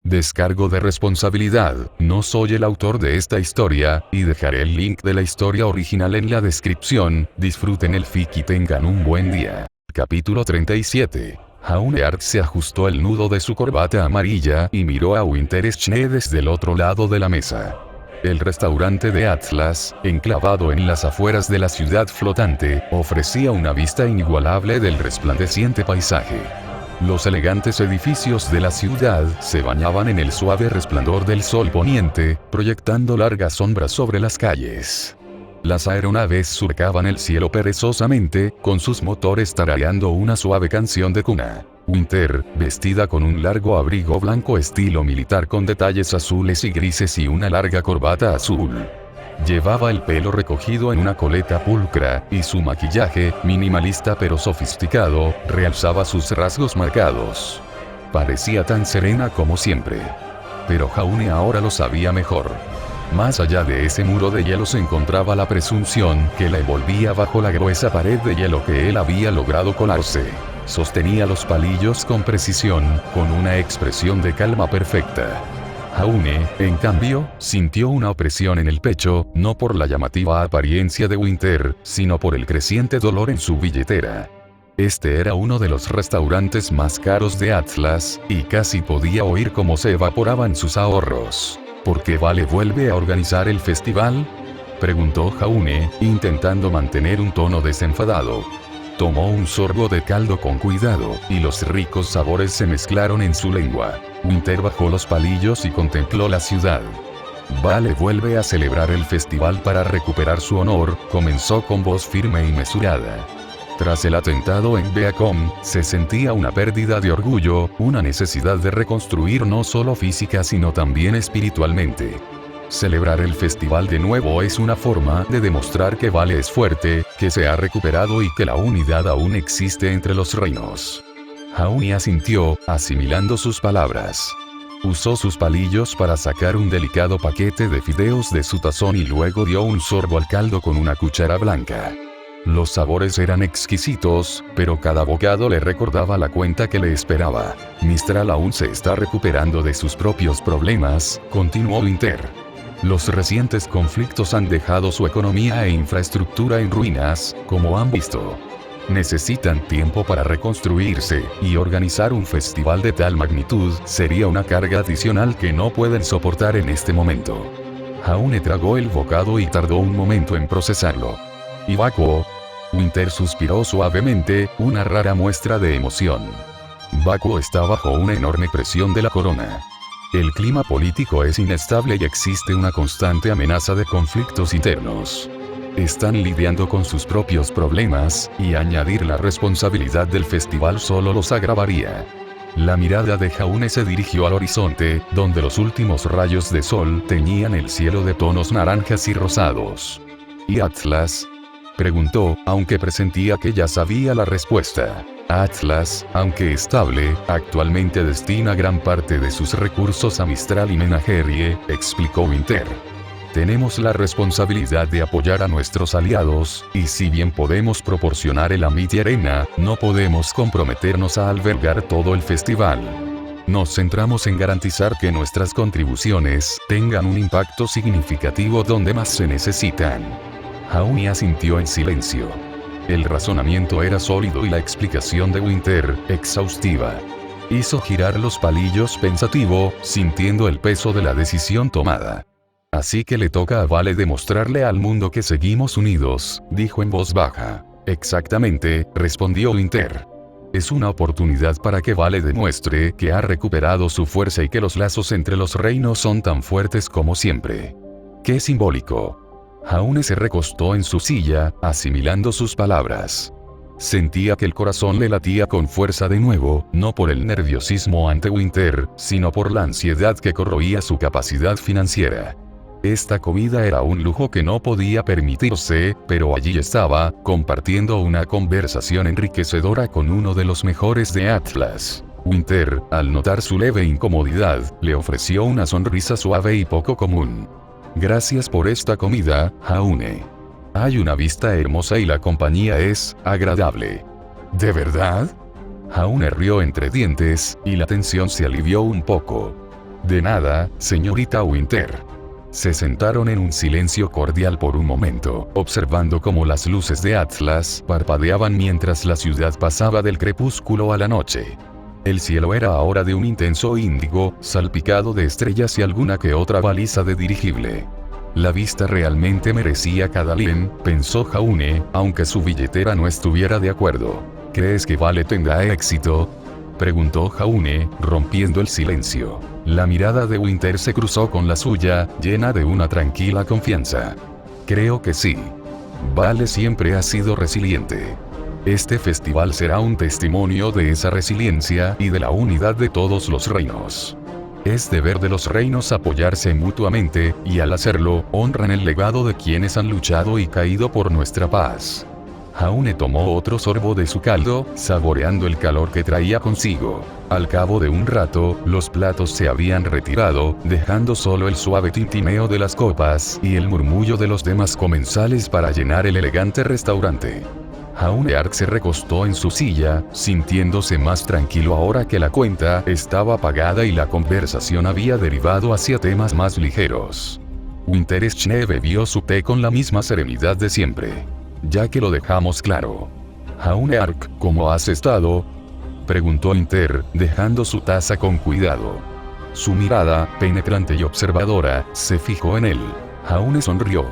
Descargo de responsabilidad, no soy el autor de esta historia, y dejaré el link de la historia original en la descripción. Disfruten el fic y tengan un buen día. Capítulo 37. Jauneart se ajustó el nudo de su corbata amarilla y miró a Winterschne desde el otro lado de la mesa. El restaurante de Atlas, enclavado en las afueras de la ciudad flotante, ofrecía una vista inigualable del resplandeciente paisaje. Los elegantes edificios de la ciudad se bañaban en el suave resplandor del sol poniente, proyectando largas sombras sobre las calles. Las aeronaves surcaban el cielo perezosamente, con sus motores tarareando una suave canción de cuna. Winter, vestida con un largo abrigo blanco estilo militar con detalles azules y grises y una larga corbata azul. Llevaba el pelo recogido en una coleta pulcra, y su maquillaje, minimalista pero sofisticado, realzaba sus rasgos marcados. Parecía tan serena como siempre. Pero Jaune ahora lo sabía mejor. Más allá de ese muro de hielo se encontraba la presunción que la envolvía bajo la gruesa pared de hielo que él había logrado colarse. Sostenía los palillos con precisión, con una expresión de calma perfecta. Jaune, en cambio, sintió una opresión en el pecho, no por la llamativa apariencia de Winter, sino por el creciente dolor en su billetera. Este era uno de los restaurantes más caros de Atlas, y casi podía oír cómo se evaporaban sus ahorros. ¿Por qué Vale vuelve a organizar el festival?, preguntó Jaune, intentando mantener un tono desenfadado. Tomó un sorbo de caldo con cuidado, y los ricos sabores se mezclaron en su lengua. Winter bajó los palillos y contempló la ciudad. Vale vuelve a celebrar el festival para recuperar su honor, comenzó con voz firme y mesurada. Tras el atentado en Beacom, se sentía una pérdida de orgullo, una necesidad de reconstruir no solo física sino también espiritualmente. Celebrar el festival de nuevo es una forma de demostrar que Vale es fuerte, que se ha recuperado y que la unidad aún existe entre los reinos. Jaune asintió, asimilando sus palabras. Usó sus palillos para sacar un delicado paquete de fideos de su tazón y luego dio un sorbo al caldo con una cuchara blanca. Los sabores eran exquisitos, pero cada bocado le recordaba la cuenta que le esperaba. Mistral aún se está recuperando de sus propios problemas, continuó Winter. Los recientes conflictos han dejado su economía e infraestructura en ruinas, como han visto. Necesitan tiempo para reconstruirse, y organizar un festival de tal magnitud sería una carga adicional que no pueden soportar en este momento. Jaune tragó el bocado y tardó un momento en procesarlo. ¿Y Bakuo? Winter suspiró suavemente, una rara muestra de emoción. Bakuo está bajo una enorme presión de la corona. El clima político es inestable y existe una constante amenaza de conflictos internos. Están lidiando con sus propios problemas, y añadir la responsabilidad del festival solo los agravaría. La mirada de Jaune se dirigió al horizonte, donde los últimos rayos de sol teñían el cielo de tonos naranjas y rosados. ¿Y Atlas?, preguntó, aunque presentía que ya sabía la respuesta. Atlas, aunque estable, actualmente destina gran parte de sus recursos a Mistral y Menagerie, explicó Winter. Tenemos la responsabilidad de apoyar a nuestros aliados, y si bien podemos proporcionar el Amity Arena, no podemos comprometernos a albergar todo el festival. Nos centramos en garantizar que nuestras contribuciones tengan un impacto significativo donde más se necesitan. Jaune asintió en silencio. El razonamiento era sólido y la explicación de Winter, exhaustiva. Hizo girar los palillos pensativo, sintiendo el peso de la decisión tomada. Así que le toca a Vale demostrarle al mundo que seguimos unidos, dijo en voz baja. Exactamente, respondió Winter. Es una oportunidad para que Vale demuestre que ha recuperado su fuerza y que los lazos entre los reinos son tan fuertes como siempre. ¡Qué simbólico! Jaune se recostó en su silla, asimilando sus palabras. Sentía que el corazón le latía con fuerza de nuevo, no por el nerviosismo ante Winter, sino por la ansiedad que corroía su capacidad financiera. Esta comida era un lujo que no podía permitirse, pero allí estaba, compartiendo una conversación enriquecedora con uno de los mejores de Atlas. Winter, al notar su leve incomodidad, le ofreció una sonrisa suave y poco común. Gracias por esta comida, Jaune. Hay una vista hermosa y la compañía es agradable. ¿De verdad? Jaune rió entre dientes, y la tensión se alivió un poco. De nada, señorita Winter. Se sentaron en un silencio cordial por un momento, observando cómo las luces de Atlas parpadeaban mientras la ciudad pasaba del crepúsculo a la noche. El cielo era ahora de un intenso índigo, salpicado de estrellas y alguna que otra baliza de dirigible. La vista realmente merecía cada lien, pensó Jaune, aunque su billetera no estuviera de acuerdo. ¿Crees que Vale tendrá éxito?, preguntó Jaune, rompiendo el silencio. La mirada de Winter se cruzó con la suya, llena de una tranquila confianza. Creo que sí. Vale siempre ha sido resiliente. Este festival será un testimonio de esa resiliencia y de la unidad de todos los reinos. Es deber de los reinos apoyarse mutuamente, y al hacerlo, honran el legado de quienes han luchado y caído por nuestra paz. Jaune tomó otro sorbo de su caldo, saboreando el calor que traía consigo. Al cabo de un rato, los platos se habían retirado, dejando solo el suave tintineo de las copas y el murmullo de los demás comensales para llenar el elegante restaurante. Jauneark se recostó en su silla, sintiéndose más tranquilo ahora que la cuenta estaba pagada y la conversación había derivado hacia temas más ligeros. Winterschne bebió su té con la misma serenidad de siempre. Ya que lo dejamos claro. Jauneark, ¿cómo has estado?, preguntó Winter, dejando su taza con cuidado. Su mirada, penetrante y observadora, se fijó en él. Jaune sonrió.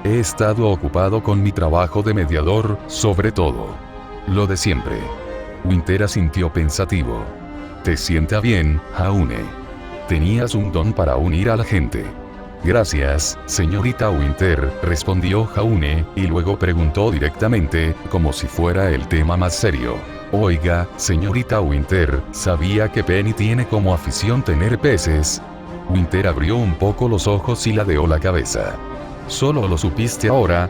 He estado ocupado con mi trabajo de mediador, sobre todo. Lo de siempre. Winter asintió pensativo. Te sienta bien, Jaune. Tenías un don para unir a la gente. Gracias, señorita Winter, respondió Jaune, y luego preguntó directamente, como si fuera el tema más serio. Oiga, señorita Winter, ¿sabía que Penny tiene como afición tener peces? Winter abrió un poco los ojos y ladeó la cabeza. ¿Solo lo supiste ahora?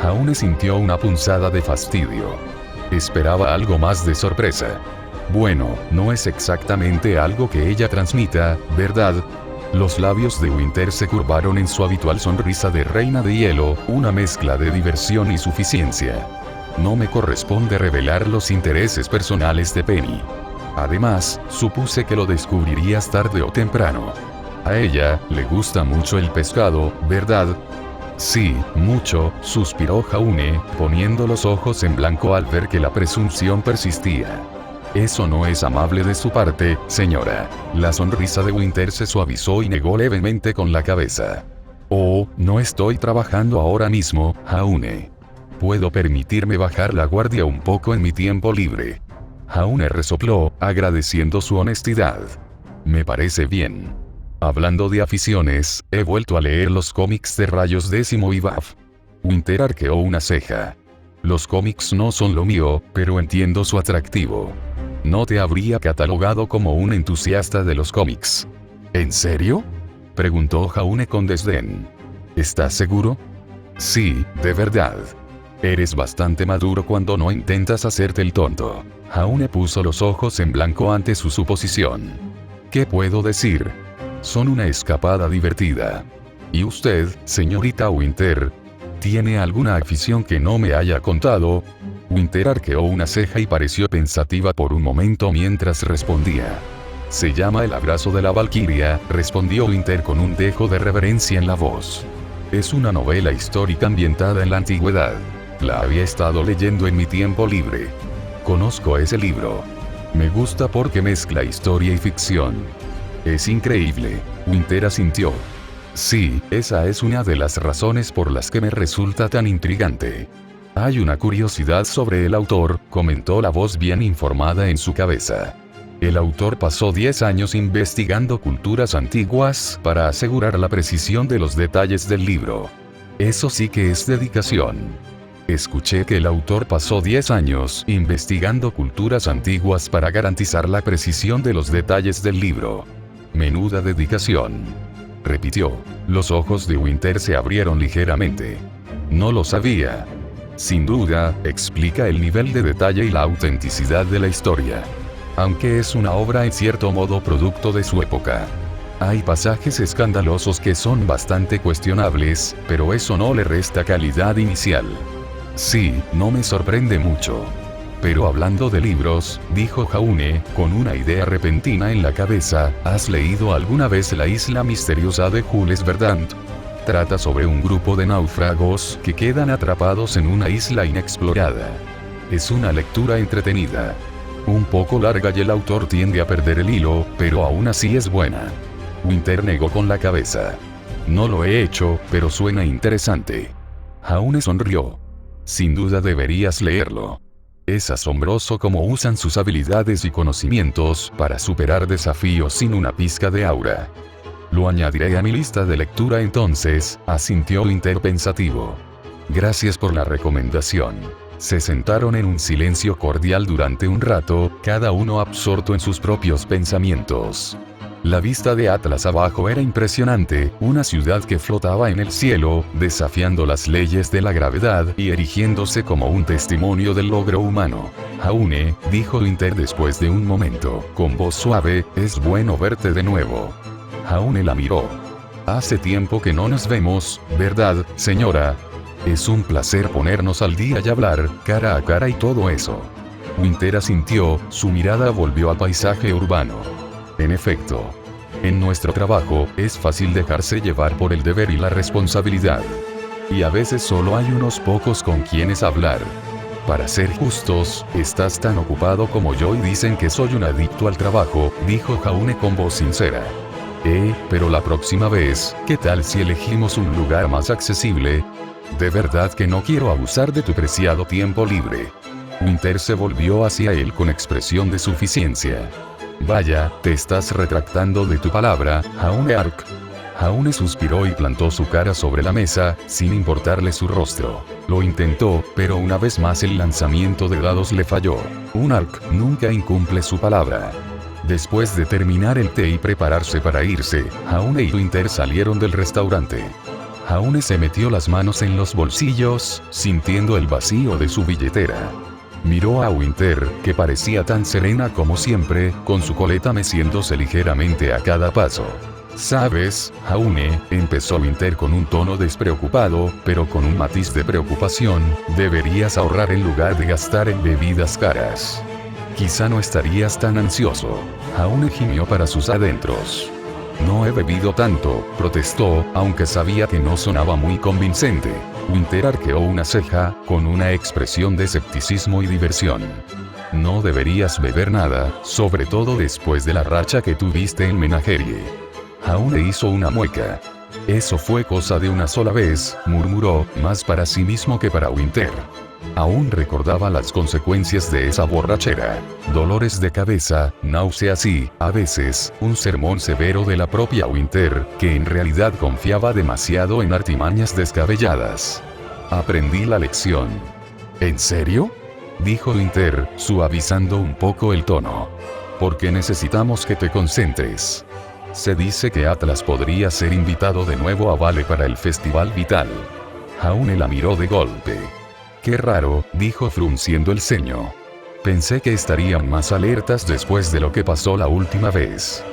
Jaune sintió una punzada de fastidio. Esperaba algo más de sorpresa. Bueno, no es exactamente algo que ella transmita, ¿verdad? Los labios de Winter se curvaron en su habitual sonrisa de reina de hielo, una mezcla de diversión y suficiencia. No me corresponde revelar los intereses personales de Penny. Además, supuse que lo descubrirías tarde o temprano. A ella le gusta mucho el pescado, ¿verdad? Sí, mucho, suspiró Jaune, poniendo los ojos en blanco al ver que la presunción persistía. Eso no es amable de su parte, señora. La sonrisa de Winter se suavizó y negó levemente con la cabeza. Oh, no estoy trabajando ahora mismo, Jaune. Puedo permitirme bajar la guardia un poco en mi tiempo libre. Jaune resopló, agradeciendo su honestidad. Me parece bien. Hablando de aficiones, he vuelto a leer los cómics de Rayos Décimo y Baf. Winter arqueó una ceja. Los cómics no son lo mío, pero entiendo su atractivo. No te habría catalogado como un entusiasta de los cómics. ¿En serio?, preguntó Jaune con desdén. ¿Estás seguro? Sí, de verdad. Eres bastante maduro cuando no intentas hacerte el tonto. Jaune puso los ojos en blanco ante su suposición. ¿Qué puedo decir? Son una escapada divertida. ¿Y usted, señorita Winter, tiene alguna afición que no me haya contado? Winter arqueó una ceja y pareció pensativa por un momento mientras respondía. Se llama El abrazo de la Valquiria, respondió Winter con un dejo de reverencia en la voz. Es una novela histórica ambientada en la antigüedad. La había estado leyendo en mi tiempo libre. Conozco ese libro. Me gusta porque mezcla historia y ficción. Es increíble. Winter asintió. Sí, esa es una de las razones por las que me resulta tan intrigante. Hay una curiosidad sobre el autor, comentó la voz bien informada en su cabeza. El autor pasó 10 años investigando culturas antiguas para asegurar la precisión de los detalles del libro. Eso sí que es dedicación. Escuché que el autor pasó 10 años investigando culturas antiguas para garantizar la precisión de los detalles del libro. Menuda dedicación. Repitió. Los ojos de Winter se abrieron ligeramente. No lo sabía. Sin duda, explica el nivel de detalle y la autenticidad de la historia. Aunque es una obra en cierto modo producto de su época. Hay pasajes escandalosos que son bastante cuestionables, pero eso no le resta calidad inicial. Sí, no me sorprende mucho. Pero hablando de libros, dijo Jaune, con una idea repentina en la cabeza, ¿has leído alguna vez La isla misteriosa de Jules Verne? Trata sobre un grupo de náufragos que quedan atrapados en una isla inexplorada. Es una lectura entretenida. Un poco larga y el autor tiende a perder el hilo, pero aún así es buena. Winter negó con la cabeza. No lo he hecho, pero suena interesante. Jaune sonrió. Sin duda deberías leerlo. Es asombroso cómo usan sus habilidades y conocimientos para superar desafíos sin una pizca de aura. Lo añadiré a mi lista de lectura entonces, asintió Winter pensativo. Gracias por la recomendación. Se sentaron en un silencio cordial durante un rato, cada uno absorto en sus propios pensamientos. La vista de Atlas abajo era impresionante, una ciudad que flotaba en el cielo, desafiando las leyes de la gravedad y erigiéndose como un testimonio del logro humano. Jaune, dijo Winter después de un momento, con voz suave, es bueno verte de nuevo. Jaune la miró. Hace tiempo que no nos vemos, ¿verdad, señora? Es un placer ponernos al día y hablar, cara a cara y todo eso. Winter asintió, su mirada volvió al paisaje urbano. En efecto. En nuestro trabajo, es fácil dejarse llevar por el deber y la responsabilidad. Y a veces solo hay unos pocos con quienes hablar. Para ser justos, estás tan ocupado como yo y dicen que soy un adicto al trabajo, dijo Jaune con voz sincera. Pero la próxima vez, ¿qué tal si elegimos un lugar más accesible? De verdad que no quiero abusar de tu preciado tiempo libre. Winter se volvió hacia él con expresión de suficiencia. Vaya, te estás retractando de tu palabra, Jaune Ark. Jaune suspiró y plantó su cara sobre la mesa, sin importarle su rostro. Lo intentó, pero una vez más el lanzamiento de dados le falló. Un Ark nunca incumple su palabra. Después de terminar el té y prepararse para irse, Jaune y Winter salieron del restaurante. Jaune se metió las manos en los bolsillos, sintiendo el vacío de su billetera. Miró a Winter, que parecía tan serena como siempre, con su coleta meciéndose ligeramente a cada paso. ¿Sabes, Jaune?, empezó Winter con un tono despreocupado, pero con un matiz de preocupación, deberías ahorrar en lugar de gastar en bebidas caras. Quizá no estarías tan ansioso. Jaune gimió para sus adentros. No he bebido tanto, protestó, aunque sabía que no sonaba muy convincente. Winter arqueó una ceja, con una expresión de escepticismo y diversión. No deberías beber nada, sobre todo después de la racha que tuviste en Menagerie. Jaune hizo una mueca. Eso fue cosa de una sola vez, murmuró, más para sí mismo que para Winter. Aún recordaba las consecuencias de esa borrachera. Dolores de cabeza, náuseas y, a veces, un sermón severo de la propia Winter, que en realidad confiaba demasiado en artimañas descabelladas. Aprendí la lección. ¿En serio?, dijo Winter, suavizando un poco el tono. Porque necesitamos que te concentres. Se dice que Atlas podría ser invitado de nuevo a Vale para el Festival Vital. Jaune la miró de golpe. Qué raro, dijo frunciendo el ceño. Pensé que estarían más alertas después de lo que pasó la última vez.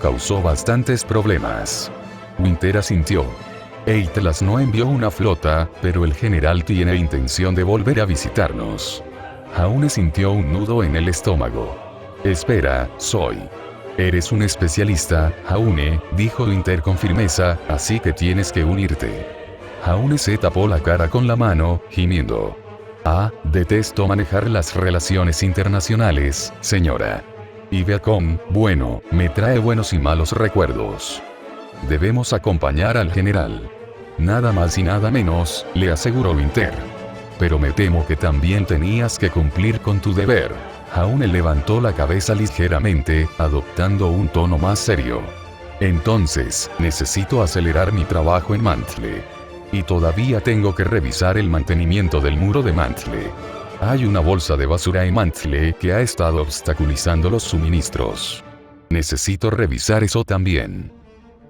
Causó bastantes problemas. Winter asintió. Atlas no envió una flota, pero el general tiene intención de volver a visitarnos. Jaune sintió un nudo en el estómago. Espera, soy. Eres un especialista, Jaune, dijo Winter con firmeza, así que tienes que unirte. Jaune se tapó la cara con la mano, gimiendo. Detesto manejar las relaciones internacionales, señora. Y Viacom, bueno, me trae buenos y malos recuerdos. Debemos acompañar al general. Nada más y nada menos, le aseguró Winter. Pero me temo que también tenías que cumplir con tu deber. Jaune levantó la cabeza ligeramente, adoptando un tono más serio. Entonces, necesito acelerar mi trabajo en Mantle. Y todavía tengo que revisar el mantenimiento del muro de Mantle. Hay una bolsa de basura en Mantle que ha estado obstaculizando los suministros. Necesito revisar eso también.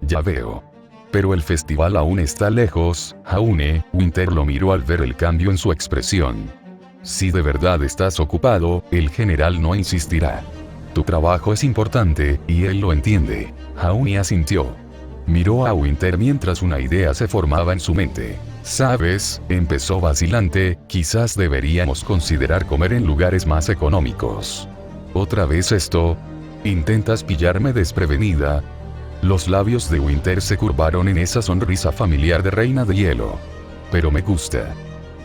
Ya veo. Pero el festival aún está lejos, Jaune. Winter lo miró al ver el cambio en su expresión. Si de verdad estás ocupado, el general no insistirá. Tu trabajo es importante, y él lo entiende. Jaune asintió. Miró a Winter mientras una idea se formaba en su mente. Sabes, empezó vacilante, quizás deberíamos considerar comer en lugares más económicos. ¿Otra vez esto? ¿Intentas pillarme desprevenida? Los labios de Winter se curvaron en esa sonrisa familiar de reina de hielo. Pero me gusta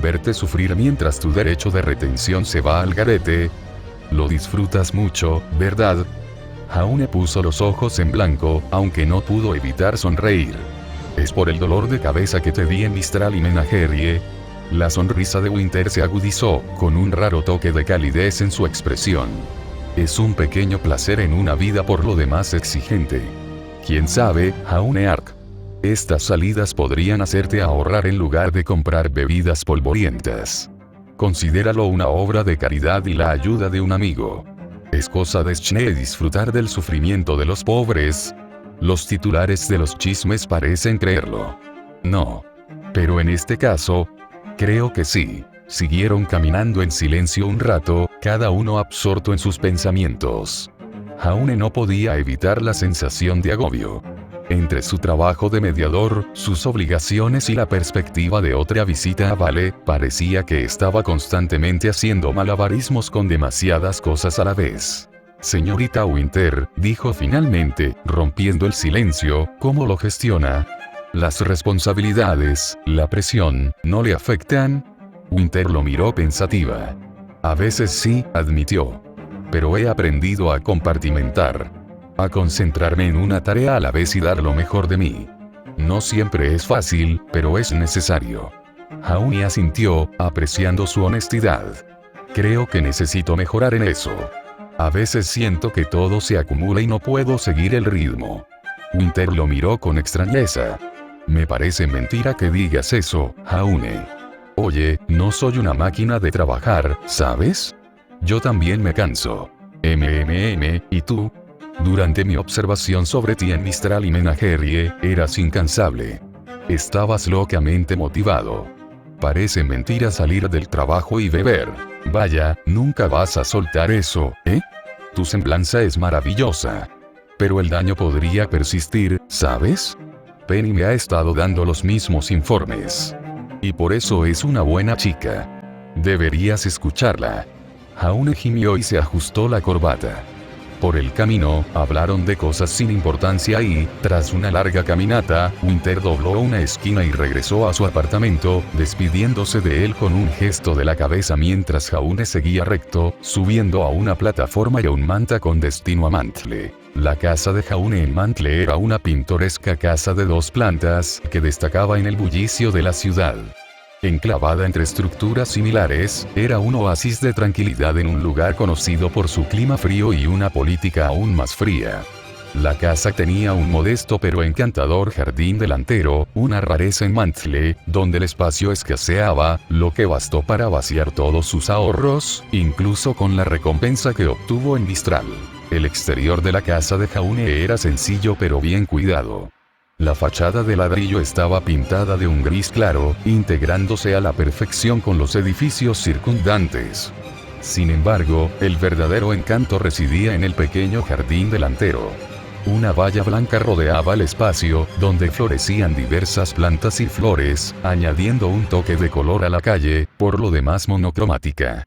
verte sufrir mientras tu derecho de retención se va al garete. Lo disfrutas mucho, ¿verdad? Jaune puso los ojos en blanco, aunque no pudo evitar sonreír. ¿Es por el dolor de cabeza que te di en Mistral y Menagerie? La sonrisa de Winter se agudizó, con un raro toque de calidez en su expresión. Es un pequeño placer en una vida por lo demás exigente. ¿Quién sabe, Jaune Ark? Estas salidas podrían hacerte ahorrar en lugar de comprar bebidas polvorientas. Considéralo una obra de caridad y la ayuda de un amigo. ¿Es cosa de Schnee disfrutar del sufrimiento de los pobres? Los titulares de los chismes parecen creerlo. No. Pero en este caso, creo que sí. Siguieron caminando en silencio un rato, cada uno absorto en sus pensamientos. Jaune no podía evitar la sensación de agobio. Entre su trabajo de mediador, sus obligaciones y la perspectiva de otra visita a Vale, parecía que estaba constantemente haciendo malabarismos con demasiadas cosas a la vez. Señorita Winter, dijo finalmente, rompiendo el silencio, ¿cómo lo gestiona? ¿Las responsabilidades, la presión, no le afectan? Winter lo miró pensativa. A veces sí, admitió. Pero he aprendido a compartimentar. A concentrarme en una tarea a la vez y dar lo mejor de mí. No siempre es fácil, pero es necesario. Jaune asintió, apreciando su honestidad. Creo que necesito mejorar en eso. A veces siento que todo se acumula y no puedo seguir el ritmo. Winter lo miró con extrañeza. Me parece mentira que digas eso, Jaune. Oye, no soy una máquina de trabajar, ¿sabes? Yo también me canso. ¿Y tú? Durante mi observación sobre ti en Mistral y Menagerie, eras incansable. Estabas locamente motivado. Parece mentira salir del trabajo y beber. Vaya, nunca vas a soltar eso, ¿eh? Tu semblanza es maravillosa. Pero el daño podría persistir, ¿sabes? Penny me ha estado dando los mismos informes. Y por eso es una buena chica. Deberías escucharla. Jaune gimió y se ajustó la corbata. Por el camino, hablaron de cosas sin importancia y, tras una larga caminata, Winter dobló una esquina y regresó a su apartamento, despidiéndose de él con un gesto de la cabeza mientras Jaune seguía recto, subiendo a una plataforma y a un manta con destino a Mantle. La casa de Jaune en Mantle era una pintoresca casa de 2 plantas, que destacaba en el bullicio de la ciudad. Enclavada entre estructuras similares, era un oasis de tranquilidad en un lugar conocido por su clima frío y una política aún más fría. La casa tenía un modesto pero encantador jardín delantero, una rareza en Mantle, donde el espacio escaseaba, lo que bastó para vaciar todos sus ahorros, incluso con la recompensa que obtuvo en Mistral. El exterior de la casa de Jaune era sencillo pero bien cuidado. La fachada de ladrillo estaba pintada de un gris claro, integrándose a la perfección con los edificios circundantes. Sin embargo, el verdadero encanto residía en el pequeño jardín delantero. Una valla blanca rodeaba el espacio, donde florecían diversas plantas y flores, añadiendo un toque de color a la calle, por lo demás monocromática.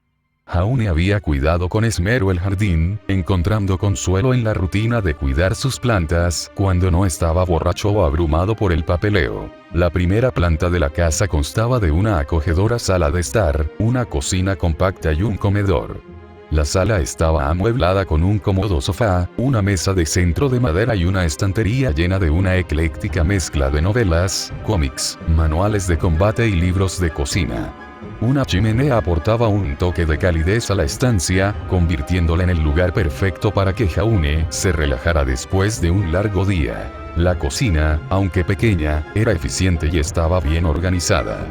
Jaune había cuidado con esmero el jardín, encontrando consuelo en la rutina de cuidar sus plantas, cuando no estaba borracho o abrumado por el papeleo. La primera planta de la casa constaba de una acogedora sala de estar, una cocina compacta y un comedor. La sala estaba amueblada con un cómodo sofá, una mesa de centro de madera y una estantería llena de una ecléctica mezcla de novelas, cómics, manuales de combate y libros de cocina. Una chimenea aportaba un toque de calidez a la estancia, convirtiéndola en el lugar perfecto para que Jaune se relajara después de un largo día. La cocina, aunque pequeña, era eficiente y estaba bien organizada.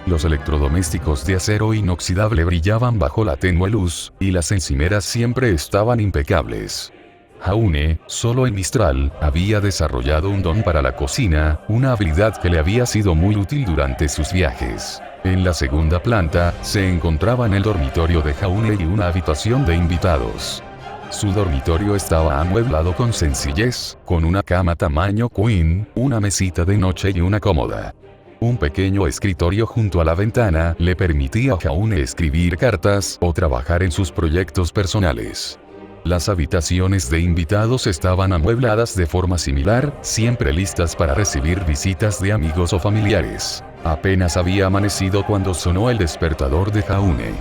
Los electrodomésticos de acero inoxidable brillaban bajo la tenue luz, y las encimeras siempre estaban impecables. Jaune, solo en Mistral, había desarrollado un don para la cocina, una habilidad que le había sido muy útil durante sus viajes. En la segunda planta, se encontraban el dormitorio de Jaune y una habitación de invitados. Su dormitorio estaba amueblado con sencillez, con una cama tamaño queen, una mesita de noche y una cómoda. Un pequeño escritorio junto a la ventana le permitía a Jaune escribir cartas o trabajar en sus proyectos personales. Las habitaciones de invitados estaban amuebladas de forma similar, siempre listas para recibir visitas de amigos o familiares. Apenas había amanecido cuando sonó el despertador de Jaune.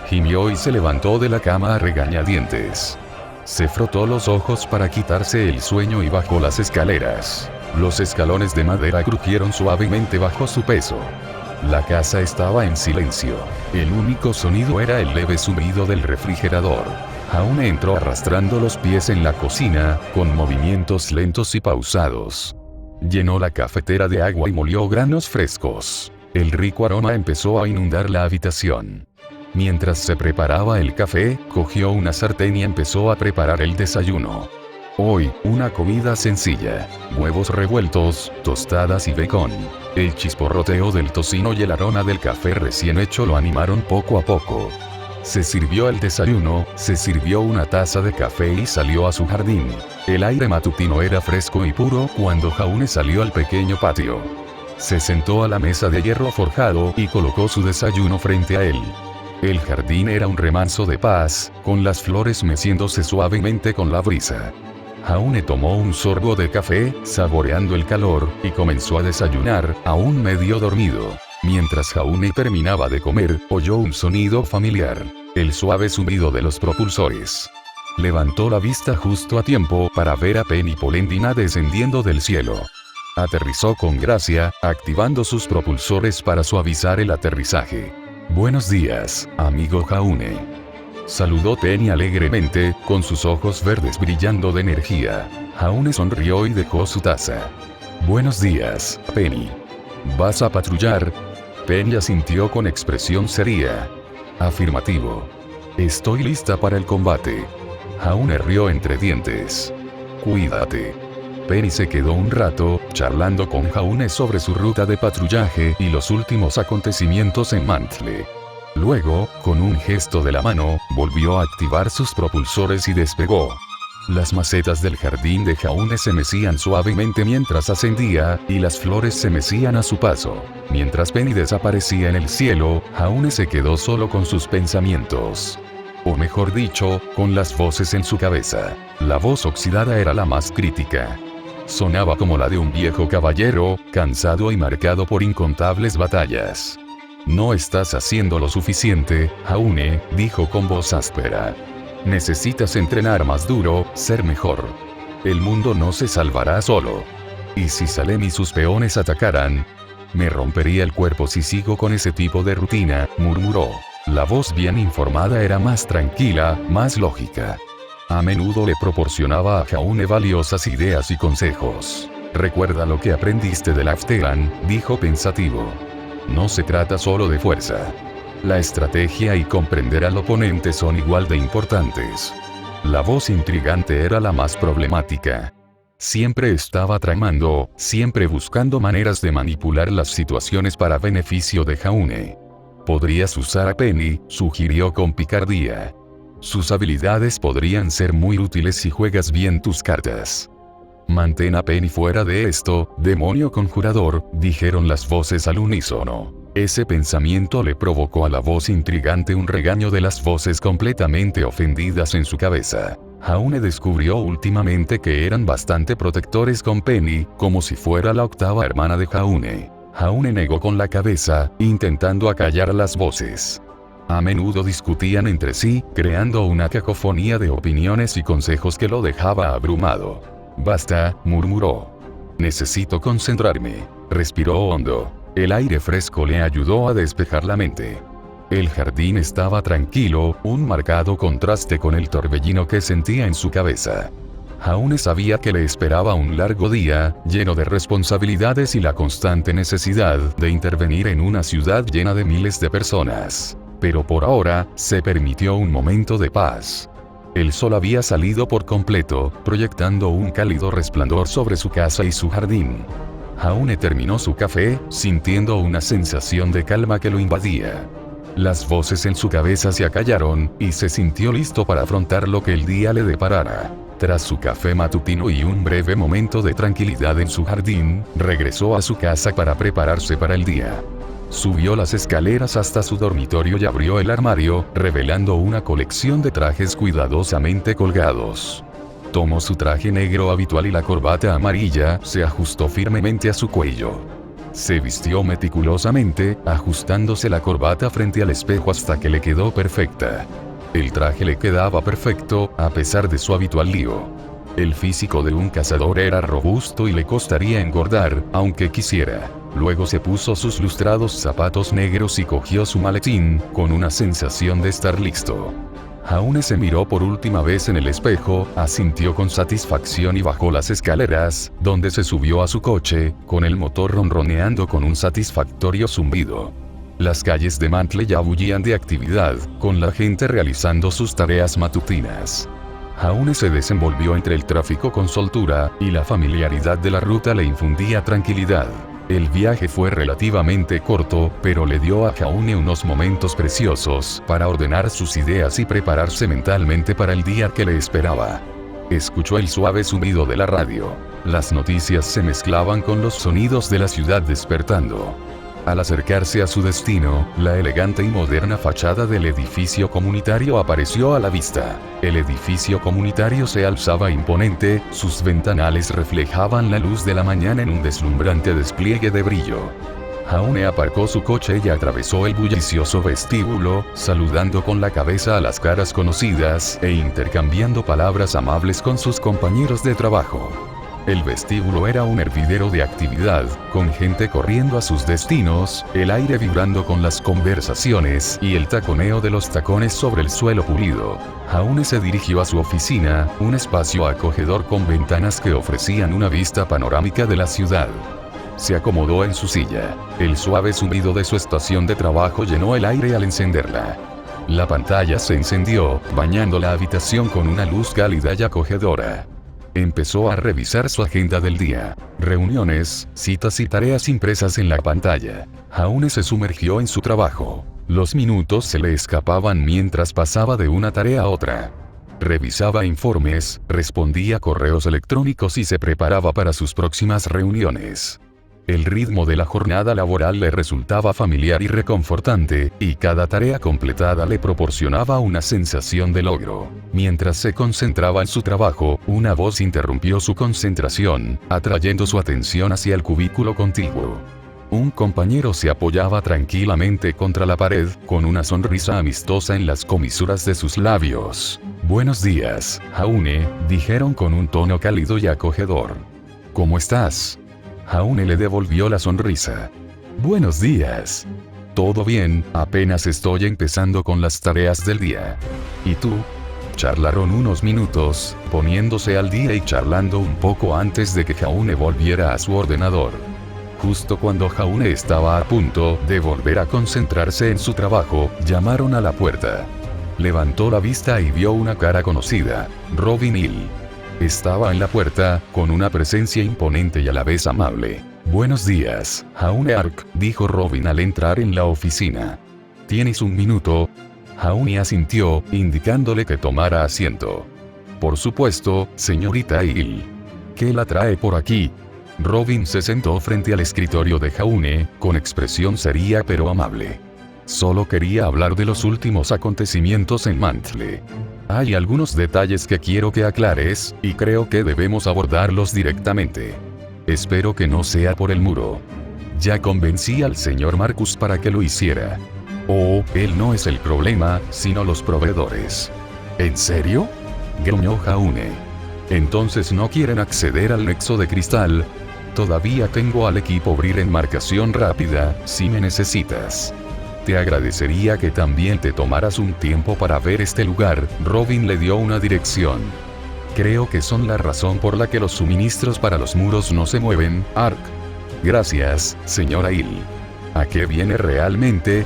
Gimió y se levantó de la cama a regañadientes. Se frotó los ojos para quitarse el sueño y bajó las escaleras. Los escalones de madera crujieron suavemente bajo su peso. La casa estaba en silencio. El único sonido era el leve zumbido del refrigerador. Jaune entró arrastrando los pies en la cocina, con movimientos lentos y pausados. Llenó la cafetera de agua y molió granos frescos. El rico aroma empezó a inundar la habitación. Mientras se preparaba el café, cogió una sartén y empezó a preparar el desayuno. Hoy, una comida sencilla: huevos revueltos, tostadas y bacon. El chisporroteo del tocino y el aroma del café recién hecho lo animaron poco a poco. Se sirvió el desayuno, se sirvió una taza de café y salió a su jardín. El aire matutino era fresco y puro cuando Jaune salió al pequeño patio. Se sentó a la mesa de hierro forjado y colocó su desayuno frente a él. El jardín era un remanso de paz, con las flores meciéndose suavemente con la brisa. Jaune tomó un sorbo de café, saboreando el calor, y comenzó a desayunar, aún medio dormido. Mientras Jaune terminaba de comer, oyó un sonido familiar: el suave zumbido de los propulsores. Levantó la vista justo a tiempo para ver a Penny Polendina descendiendo del cielo. Aterrizó con gracia, activando sus propulsores para suavizar el aterrizaje. «Buenos días, amigo Jaune», saludó Penny alegremente, con sus ojos verdes brillando de energía. Jaune sonrió y dejó su taza. «Buenos días, Penny. ¿Vas a patrullar?». Penny asintió con expresión seria. «Afirmativo. Estoy lista para el combate». Jaune rió entre dientes. «Cuídate». Penny se quedó un rato, charlando con Jaune sobre su ruta de patrullaje y los últimos acontecimientos en Mantle. Luego, con un gesto de la mano, volvió a activar sus propulsores y despegó. Las macetas del jardín de Jaune se mecían suavemente mientras ascendía, y las flores se mecían a su paso. Mientras Penny desaparecía en el cielo, Jaune se quedó solo con sus pensamientos. O mejor dicho, con las voces en su cabeza. La voz oxidada era la más crítica. Sonaba como la de un viejo caballero, cansado y marcado por incontables batallas. «No estás haciendo lo suficiente, Jaune», dijo con voz áspera. «Necesitas entrenar más duro, ser mejor. El mundo no se salvará solo. ¿Y si Salem y sus peones atacaran? Me rompería el cuerpo si sigo con ese tipo de rutina», murmuró. La voz bien informada era más tranquila, más lógica. A menudo le proporcionaba a Jaune valiosas ideas y consejos. «Recuerda lo que aprendiste de Laftelan», dijo pensativo. «No se trata solo de fuerza. La estrategia y comprender al oponente son igual de importantes». La voz intrigante era la más problemática. Siempre estaba tramando, siempre buscando maneras de manipular las situaciones para beneficio de Jaune. «Podrías usar a Penny», sugirió con picardía. «Sus habilidades podrían ser muy útiles si juegas bien tus cartas». «Mantén a Penny fuera de esto, demonio conjurador», dijeron las voces al unísono. Ese pensamiento le provocó a la voz intrigante un regaño de las voces completamente ofendidas en su cabeza. Jaune descubrió últimamente que eran bastante protectores con Penny, como si fuera la octava hermana de Jaune. Jaune negó con la cabeza, intentando acallar las voces. A menudo discutían entre sí, creando una cacofonía de opiniones y consejos que lo dejaba abrumado. «Basta», murmuró. «Necesito concentrarme». Respiró hondo. El aire fresco le ayudó a despejar la mente. El jardín estaba tranquilo, un marcado contraste con el torbellino que sentía en su cabeza. Jaune sabía que le esperaba un largo día, lleno de responsabilidades y la constante necesidad de intervenir en una ciudad llena de miles de personas. Pero por ahora, se permitió un momento de paz. El sol había salido por completo, proyectando un cálido resplandor sobre su casa y su jardín. Jaune terminó su café, sintiendo una sensación de calma que lo invadía. Las voces en su cabeza se acallaron, y se sintió listo para afrontar lo que el día le deparara. Tras su café matutino y un breve momento de tranquilidad en su jardín, regresó a su casa para prepararse para el día. Subió las escaleras hasta su dormitorio y abrió el armario, revelando una colección de trajes cuidadosamente colgados. Tomó su traje negro habitual y la corbata amarilla se ajustó firmemente a su cuello. Se vistió meticulosamente, ajustándose la corbata frente al espejo hasta que le quedó perfecta. El traje le quedaba perfecto, a pesar de su habitual lío. El físico de un cazador era robusto y le costaría engordar, aunque quisiera. Luego se puso sus lustrados zapatos negros y cogió su maletín, con una sensación de estar listo. Jaune se miró por última vez en el espejo, asintió con satisfacción y bajó las escaleras, donde se subió a su coche, con el motor ronroneando con un satisfactorio zumbido. Las calles de Mantle ya bullían de actividad, con la gente realizando sus tareas matutinas. Jaune se desenvolvió entre el tráfico con soltura, y la familiaridad de la ruta le infundía tranquilidad. El viaje fue relativamente corto, pero le dio a Jaune unos momentos preciosos para ordenar sus ideas y prepararse mentalmente para el día que le esperaba. Escuchó el suave zumbido de la radio. Las noticias se mezclaban con los sonidos de la ciudad despertando. Al acercarse a su destino, la elegante y moderna fachada del edificio comunitario apareció a la vista. El edificio comunitario se alzaba imponente, sus ventanales reflejaban la luz de la mañana en un deslumbrante despliegue de brillo. Jaune aparcó su coche y atravesó el bullicioso vestíbulo, saludando con la cabeza a las caras conocidas e intercambiando palabras amables con sus compañeros de trabajo. El vestíbulo era un hervidero de actividad, con gente corriendo a sus destinos, el aire vibrando con las conversaciones y el taconeo de los tacones sobre el suelo pulido. Jaune se dirigió a su oficina, un espacio acogedor con ventanas que ofrecían una vista panorámica de la ciudad. Se acomodó en su silla. El suave zumbido de su estación de trabajo llenó el aire al encenderla. La pantalla se encendió, bañando la habitación con una luz cálida y acogedora. Empezó a revisar su agenda del día. Reuniones, citas y tareas impresas en la pantalla. Jaune se sumergió en su trabajo. Los minutos se le escapaban mientras pasaba de una tarea a otra. Revisaba informes, respondía correos electrónicos y se preparaba para sus próximas reuniones. El ritmo de la jornada laboral le resultaba familiar y reconfortante, y cada tarea completada le proporcionaba una sensación de logro. Mientras se concentraba en su trabajo, una voz interrumpió su concentración, atrayendo su atención hacia el cubículo contiguo. Un compañero se apoyaba tranquilamente contra la pared, con una sonrisa amistosa en las comisuras de sus labios. «Buenos días, Jaune», dijeron con un tono cálido y acogedor. «¿Cómo estás?». Jaune le devolvió la sonrisa. «Buenos días. Todo bien, apenas estoy empezando con las tareas del día. ¿Y tú?». Charlaron unos minutos, poniéndose al día y charlando un poco antes de que Jaune volviera a su ordenador. Justo cuando Jaune estaba a punto de volver a concentrarse en su trabajo, llamaron a la puerta. Levantó la vista y vio una cara conocida, Robin Hill. Estaba en la puerta, con una presencia imponente y a la vez amable. «Buenos días, Jaune Ark», dijo Robin al entrar en la oficina. «¿Tienes un minuto?». Jaune asintió, indicándole que tomara asiento. «Por supuesto, señorita Hill. ¿Qué la trae por aquí?». Robin se sentó frente al escritorio de Jaune, con expresión seria pero amable. «Solo quería hablar de los últimos acontecimientos en Mantle. Hay algunos detalles que quiero que aclares, y creo que debemos abordarlos directamente. Espero que no sea por el muro. Ya convencí al señor Marcus para que lo hiciera. Oh, él no es el problema, sino los proveedores». «¿En serio?», gruñó Jaune. «Entonces no quieren acceder al nexo de cristal. Todavía tengo al equipo Brir en marcación rápida, si me necesitas. Te agradecería que también te tomaras un tiempo para ver este lugar». Robin le dio una dirección. «Creo que son la razón por la que los suministros para los muros no se mueven, Ark». «Gracias, señora Hill». «¿A qué viene realmente?».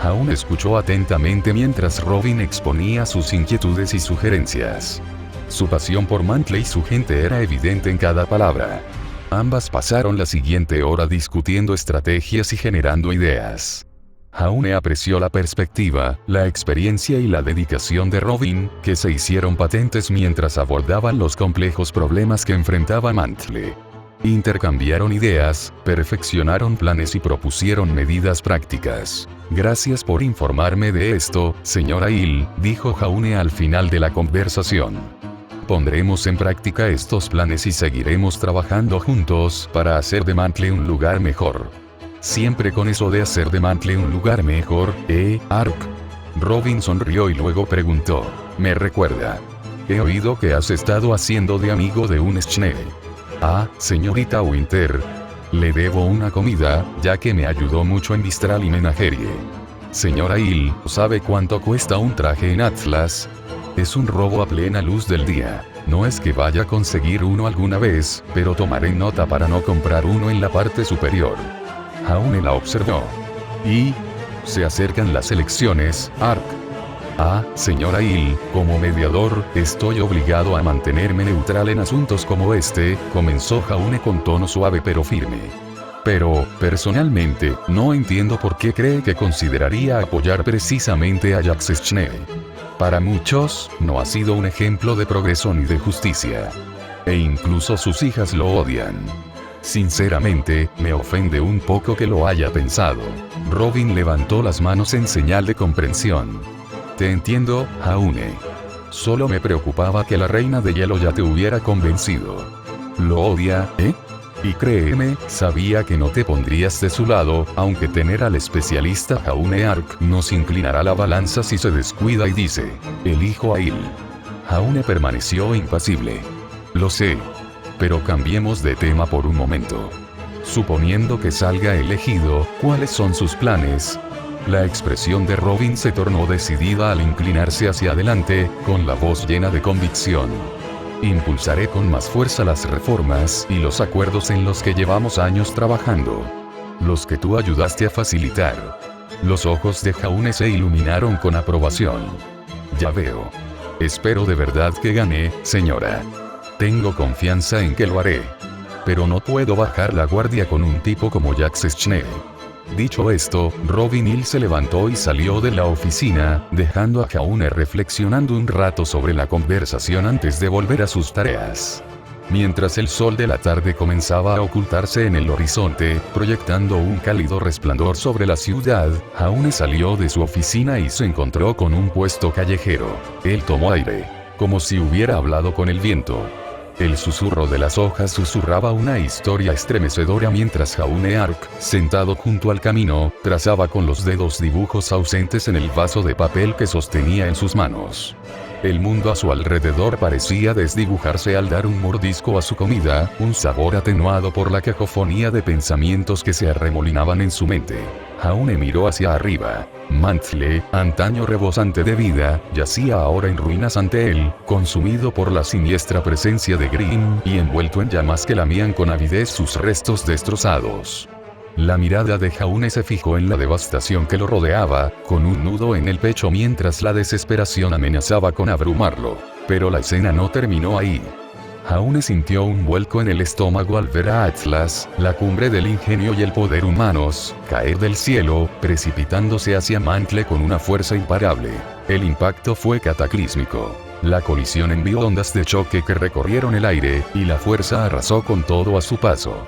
Jaune escuchó atentamente mientras Robin exponía sus inquietudes y sugerencias. Su pasión por Mantle y su gente era evidente en cada palabra. Ambas pasaron la siguiente hora discutiendo estrategias y generando ideas. Jaune apreció la perspectiva, la experiencia y la dedicación de Robin, que se hicieron patentes mientras abordaban los complejos problemas que enfrentaba Mantle. Intercambiaron ideas, perfeccionaron planes y propusieron medidas prácticas. Gracias por informarme de esto, señora Hill, dijo Jaune al final de la conversación. Pondremos en práctica estos planes y seguiremos trabajando juntos para hacer de Mantle un lugar mejor. Siempre con eso de hacer de Mantle un lugar mejor, Ark. Robin sonrió y luego preguntó, ¿me recuerda? He oído que has estado haciendo de amigo de un Schnee. Ah, señorita Winter. Le debo una comida, ya que me ayudó mucho en Vistral y Menagerie. Señora Hill, ¿sabe cuánto cuesta un traje en Atlas? Es un robo a plena luz del día. No es que vaya a conseguir uno alguna vez, pero tomaré nota para no comprar uno en la parte superior. Jaune la observó. Y se acercan las elecciones, Ark. Ah, señora Hill, como mediador, estoy obligado a mantenerme neutral en asuntos como este, comenzó Jaune con tono suave pero firme. Pero, personalmente, no entiendo por qué cree que consideraría apoyar precisamente a Jax Schnee. Para muchos, no ha sido un ejemplo de progreso ni de justicia. E incluso sus hijas lo odian. Sinceramente, me ofende un poco que lo haya pensado. Robin levantó las manos en señal de comprensión. Te entiendo, Jaune. Solo me preocupaba que la reina de hielo ya te hubiera convencido. ¿Lo odia, Y créeme, sabía que no te pondrías de su lado, aunque tener al especialista Jaune Ark nos inclinará la balanza si se descuida y dice, elijo a Hill. Jaune permaneció impasible. Lo sé. Pero cambiemos de tema por un momento. Suponiendo que salga elegido, ¿cuáles son sus planes? La expresión de Robin se tornó decidida al inclinarse hacia adelante, con la voz llena de convicción. Impulsaré con más fuerza las reformas y los acuerdos en los que llevamos años trabajando. Los que tú ayudaste a facilitar. Los ojos de Jaune se iluminaron con aprobación. Ya veo. Espero de verdad que gane, señora. Tengo confianza en que lo haré. Pero no puedo bajar la guardia con un tipo como Jax Schnee. Dicho esto, Robin Hill se levantó y salió de la oficina, dejando a Jaune reflexionando un rato sobre la conversación antes de volver a sus tareas. Mientras el sol de la tarde comenzaba a ocultarse en el horizonte, proyectando un cálido resplandor sobre la ciudad, Jaune salió de su oficina y se encontró con un puesto callejero. Él tomó aire, como si hubiera hablado con el viento. El susurro de las hojas susurraba una historia estremecedora mientras Jaune Ark, sentado junto al camino, trazaba con los dedos dibujos ausentes en el vaso de papel que sostenía en sus manos. El mundo a su alrededor parecía desdibujarse al dar un mordisco a su comida, un sabor atenuado por la cacofonía de pensamientos que se arremolinaban en su mente. Jaune miró hacia arriba. Mantle, antaño rebosante de vida, yacía ahora en ruinas ante él, consumido por la siniestra presencia de Grimm y envuelto en llamas que lamían con avidez sus restos destrozados. La mirada de Jaune se fijó en la devastación que lo rodeaba, con un nudo en el pecho mientras la desesperación amenazaba con abrumarlo. Pero la escena no terminó ahí. Jaune sintió un vuelco en el estómago al ver a Atlas, la cumbre del ingenio y el poder humanos, caer del cielo, precipitándose hacia Mantle con una fuerza imparable. El impacto fue cataclísmico. La colisión envió ondas de choque que recorrieron el aire, y la fuerza arrasó con todo a su paso.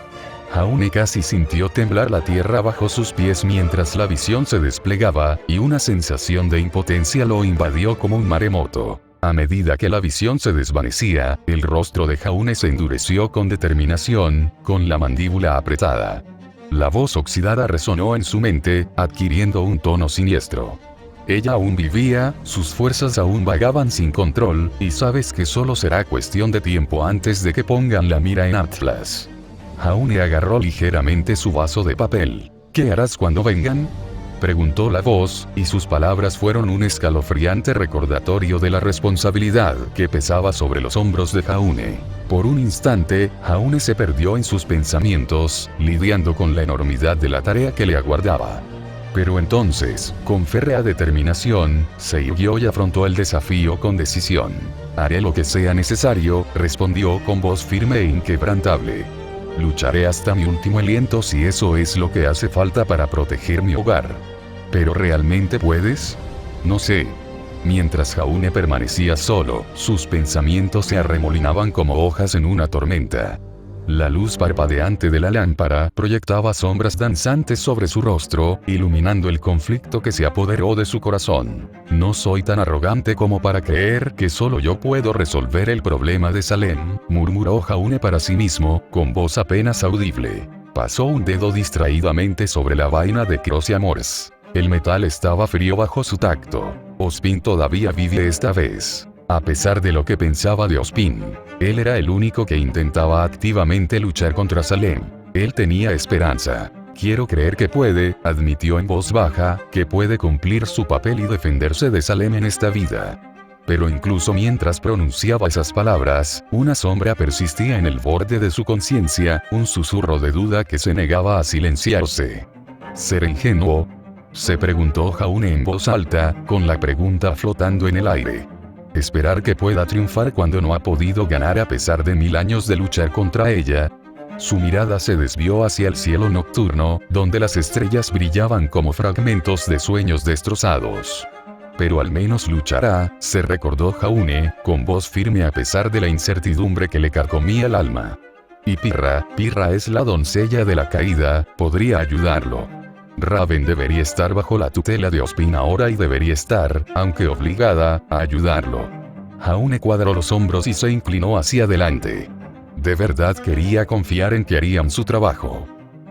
Jaune casi sintió temblar la tierra bajo sus pies mientras la visión se desplegaba, y una sensación de impotencia lo invadió como un maremoto. A medida que la visión se desvanecía, el rostro de Jaune se endureció con determinación, con la mandíbula apretada. La voz oxidada resonó en su mente, adquiriendo un tono siniestro. Ella aún vivía, sus fuerzas aún vagaban sin control, y sabes que solo será cuestión de tiempo antes de que pongan la mira en Atlas. Jaune agarró ligeramente su vaso de papel. ¿Qué harás cuando vengan?, preguntó la voz, y sus palabras fueron un escalofriante recordatorio de la responsabilidad que pesaba sobre los hombros de Jaune. Por un instante, Jaune se perdió en sus pensamientos, lidiando con la enormidad de la tarea que le aguardaba. Pero entonces, con férrea determinación, se irguió y afrontó el desafío con decisión. Haré lo que sea necesario, respondió con voz firme e inquebrantable. Lucharé hasta mi último aliento si eso es lo que hace falta para proteger mi hogar. ¿Pero realmente puedes? No sé. Mientras Jaune permanecía solo, sus pensamientos se arremolinaban como hojas en una tormenta. La luz parpadeante de la lámpara proyectaba sombras danzantes sobre su rostro, iluminando el conflicto que se apoderó de su corazón. No soy tan arrogante como para creer que solo yo puedo resolver el problema de Salem, murmuró Jaune para sí mismo, con voz apenas audible. Pasó un dedo distraídamente sobre la vaina de Crocia Morse. El metal estaba frío bajo su tacto. Ozpin todavía vive esta vez. A pesar de lo que pensaba de Ozpin, él era el único que intentaba activamente luchar contra Salem. Él tenía esperanza. Quiero creer que puede, admitió en voz baja, que puede cumplir su papel y defenderse de Salem en esta vida. Pero incluso mientras pronunciaba esas palabras, una sombra persistía en el borde de su conciencia, un susurro de duda que se negaba a silenciarse. ¿Ser ingenuo? Se preguntó Jaune en voz alta, con la pregunta flotando en el aire. ¿Esperar que pueda triunfar cuando no ha podido ganar a pesar de 1000 años de luchar contra ella? Su mirada se desvió hacia el cielo nocturno, donde las estrellas brillaban como fragmentos de sueños destrozados. Pero al menos luchará, se recordó Jaune, con voz firme a pesar de la incertidumbre que le carcomía el alma. Y Pirra es la doncella de la caída, podría ayudarlo. Raven debería estar bajo la tutela de Ozpin ahora y debería estar, aunque obligada, a ayudarlo. Jaune cuadró los hombros y se inclinó hacia adelante. De verdad quería confiar en que harían su trabajo.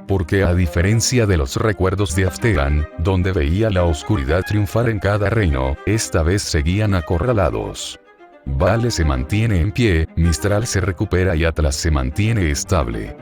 Porque a diferencia de los recuerdos de Afteran, donde veía la oscuridad triunfar en cada reino, esta vez seguían acorralados. Vale se mantiene en pie, Mistral se recupera y Atlas se mantiene estable.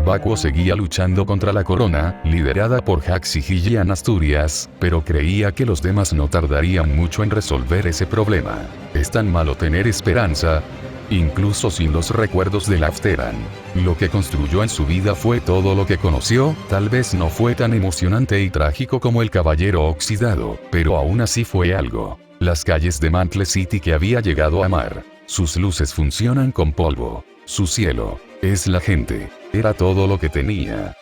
Vacuo seguía luchando contra la corona, liderada por Hax y Gillian Asturias, pero creía que los demás no tardarían mucho en resolver ese problema. ¿Es tan malo tener esperanza? Incluso sin los recuerdos del Afteran. Lo que construyó en su vida fue todo lo que conoció, tal vez no fue tan emocionante y trágico como el Caballero Oxidado, pero aún así fue algo. Las calles de Mantle City que había llegado a amar. Sus luces funcionan con polvo. Su cielo. Es la gente. Era todo lo que tenía.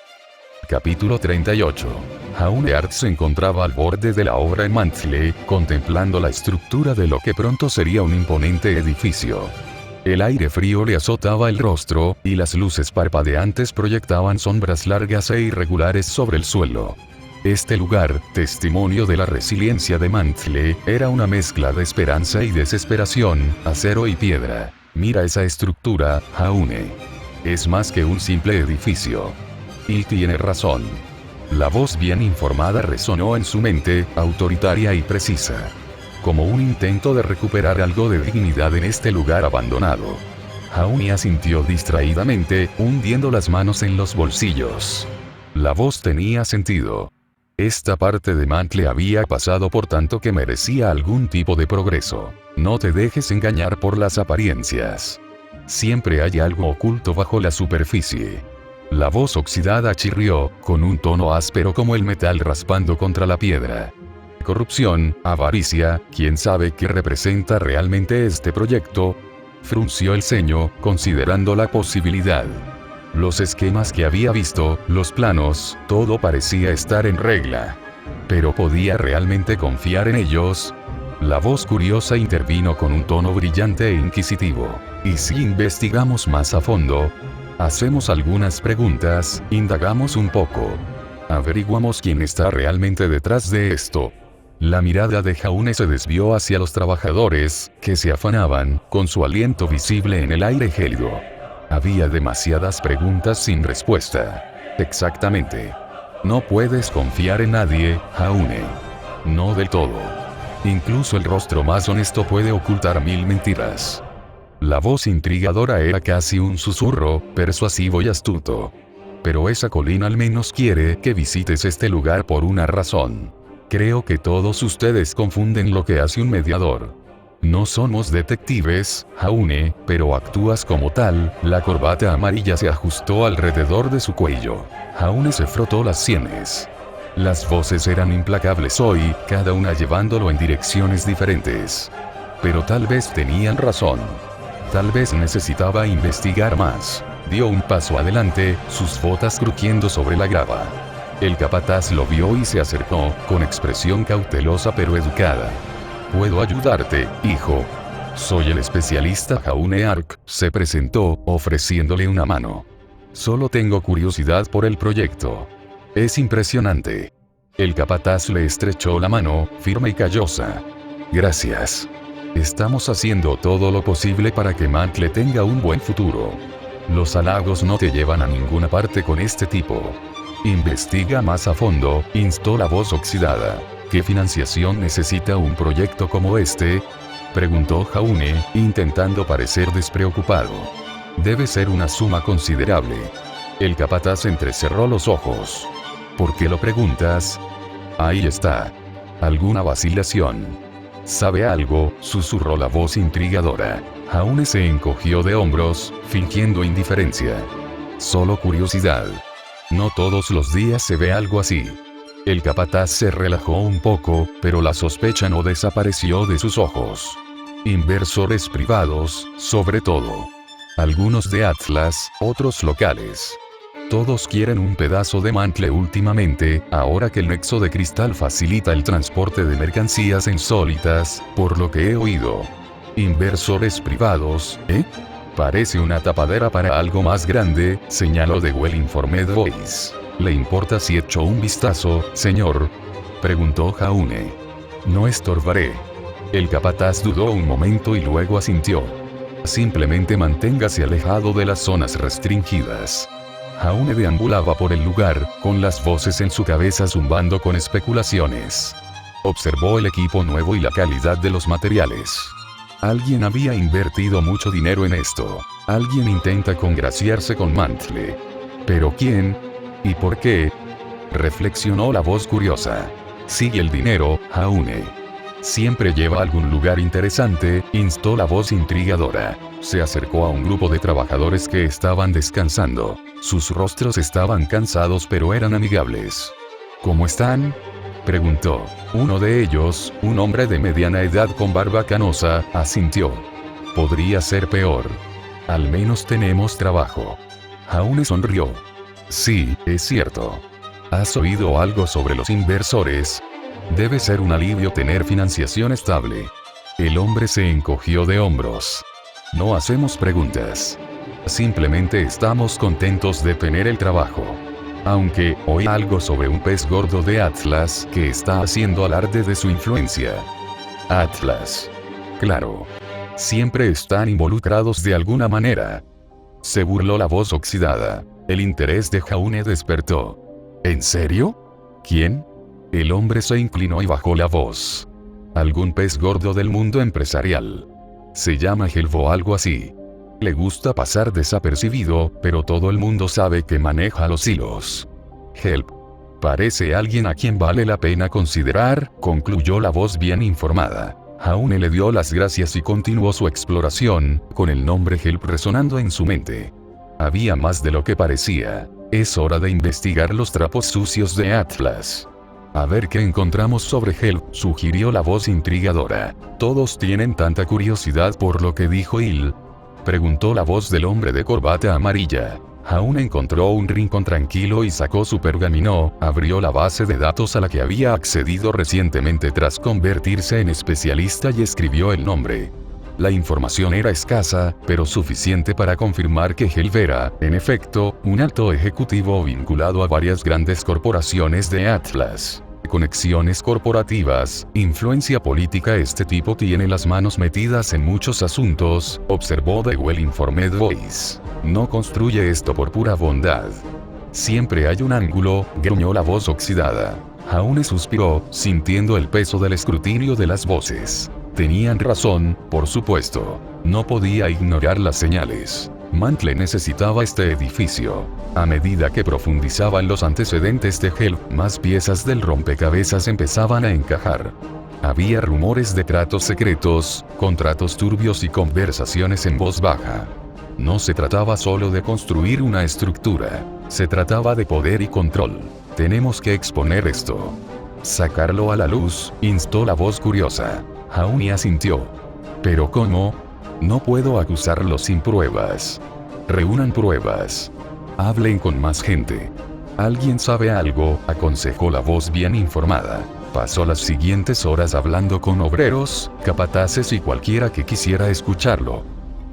Capítulo 38. Jauneart se encontraba al borde de la obra en Mantle, contemplando la estructura de lo que pronto sería un imponente edificio. El aire frío le azotaba el rostro, y las luces parpadeantes proyectaban sombras largas e irregulares sobre el suelo. Este lugar, testimonio de la resiliencia de Mantle, era una mezcla de esperanza y desesperación, acero y piedra. Mira esa estructura, Jaune. Es más que un simple edificio. Y tiene razón. La voz bien informada resonó en su mente, autoritaria y precisa. Como un intento de recuperar algo de dignidad en este lugar abandonado. Jaune asintió distraídamente, hundiendo las manos en los bolsillos. La voz tenía sentido. Esta parte de Mantle había pasado por tanto que merecía algún tipo de progreso. No te dejes engañar por las apariencias. Siempre hay algo oculto bajo la superficie. La voz oxidada chirrió, con un tono áspero como el metal raspando contra la piedra. Corrupción, avaricia, ¿quién sabe qué representa realmente este proyecto? Frunció el ceño, considerando la posibilidad. Los esquemas que había visto, los planos, todo parecía estar en regla. ¿Pero podía realmente confiar en ellos? La voz curiosa intervino con un tono brillante e inquisitivo. ¿Y si investigamos más a fondo? Hacemos algunas preguntas, indagamos un poco. Averiguamos quién está realmente detrás de esto. La mirada de Jaune se desvió hacia los trabajadores, que se afanaban, con su aliento visible en el aire gélido. Había demasiadas preguntas sin respuesta. Exactamente. No puedes confiar en nadie, Jaune. No del todo. Incluso el rostro más honesto puede ocultar 1000 mentiras. La voz intrigadora era casi un susurro, persuasivo y astuto. Pero esa colina al menos quiere que visites este lugar por una razón. Creo que todos ustedes confunden lo que hace un mediador. No somos detectives, Jaune, pero actúas como tal. La corbata amarilla se ajustó alrededor de su cuello. Jaune se frotó las sienes. Las voces eran implacables hoy, cada una llevándolo en direcciones diferentes. Pero tal vez tenían razón. Tal vez necesitaba investigar más. Dio un paso adelante, sus botas crujiendo sobre la grava. El capataz lo vio y se acercó, con expresión cautelosa pero educada. «Puedo ayudarte, hijo». «Soy el especialista Jaune Ark», se presentó, ofreciéndole una mano. «Solo tengo curiosidad por el proyecto. Es impresionante». El capataz le estrechó la mano, firme y callosa. «Gracias. Estamos haciendo todo lo posible para que Mantle tenga un buen futuro. Los halagos no te llevan a ninguna parte con este tipo. Investiga más a fondo», instó la voz oxidada. «¿Qué financiación necesita un proyecto como este?», preguntó Jaune, intentando parecer despreocupado. «Debe ser una suma considerable». El capataz entrecerró los ojos. «¿Por qué lo preguntas?». «Ahí está. ¿Alguna vacilación?». «¿Sabe algo?», susurró la voz intrigadora. Jaune se encogió de hombros, fingiendo indiferencia. «Solo curiosidad. No todos los días se ve algo así». El capataz se relajó un poco, pero la sospecha no desapareció de sus ojos. «Inversores privados, sobre todo. Algunos de Atlas, otros locales. Todos quieren un pedazo de Mantle últimamente, ahora que el nexo de cristal facilita el transporte de mercancías insólitas, por lo que he oído». «Inversores privados, ¿eh? Parece una tapadera para algo más grande», señaló The Well-Informed Voice. «¿Le importa si echo un vistazo, señor?», preguntó Jaune. «No estorbaré». El capataz dudó un momento y luego asintió. «Simplemente manténgase alejado de las zonas restringidas». Jaune deambulaba por el lugar, con las voces en su cabeza zumbando con especulaciones. Observó el equipo nuevo y la calidad de los materiales. Alguien había invertido mucho dinero en esto. Alguien intenta congraciarse con Mantle. ¿Pero quién? ¿Y por qué?, reflexionó la voz curiosa. «Sigue el dinero, Jaune. Siempre lleva a algún lugar interesante», instó la voz intrigadora. Se acercó a un grupo de trabajadores que estaban descansando. Sus rostros estaban cansados pero eran amigables. «¿Cómo están?», preguntó. Uno de ellos, un hombre de mediana edad con barba canosa, asintió. «Podría ser peor. Al menos tenemos trabajo». Jaune sonrió. «Sí, es cierto. ¿Has oído algo sobre los inversores? Debe ser un alivio tener financiación estable». El hombre se encogió de hombros. «No hacemos preguntas. Simplemente estamos contentos de tener el trabajo. Aunque, oí algo sobre un pez gordo de Atlas que está haciendo alarde de su influencia». «Atlas. Claro. Siempre están involucrados de alguna manera». Se burló la voz oxidada. El interés de Jaune despertó. «¿En serio? ¿Quién?». El hombre se inclinó y bajó la voz. «Algún pez gordo del mundo empresarial. Se llama Help o algo así. Le gusta pasar desapercibido, pero todo el mundo sabe que maneja los hilos. Help. Parece alguien a quien vale la pena considerar», concluyó la voz bien informada. Jaune le dio las gracias y continuó su exploración, con el nombre Help resonando en su mente. Había más de lo que parecía. «Es hora de investigar los trapos sucios de Atlas». «A ver qué encontramos sobre Help», sugirió la voz intrigadora. «Todos tienen tanta curiosidad por lo que dijo Hill», preguntó la voz del hombre de corbata amarilla. Jaune encontró un rincón tranquilo y sacó su pergamino, abrió la base de datos a la que había accedido recientemente tras convertirse en especialista y escribió el nombre. La información era escasa, pero suficiente para confirmar que Help era, en efecto, un alto ejecutivo vinculado a varias grandes corporaciones de Atlas. Conexiones corporativas, influencia política. Este tipo tiene las manos metidas en muchos asuntos, observó The Well-Informed Voice. No construye esto por pura bondad. Siempre hay un ángulo, gruñó la voz oxidada. Jaune suspiró, sintiendo el peso del escrutinio de las voces. Tenían razón, por supuesto. No podía ignorar las señales. Mantle necesitaba este edificio. A medida que profundizaban los antecedentes de Help, más piezas del rompecabezas empezaban a encajar. Había rumores de tratos secretos, contratos turbios y conversaciones en voz baja. No se trataba solo de construir una estructura. Se trataba de poder y control. Tenemos que exponer esto. Sacarlo a la luz, instó la voz curiosa. Jaune asintió. ¿Pero cómo? No puedo acusarlo sin pruebas. Reúnan pruebas. Hablen con más gente. ¿Alguien sabe algo?, aconsejó la voz bien informada. Pasó las siguientes horas hablando con obreros, capataces y cualquiera que quisiera escucharlo.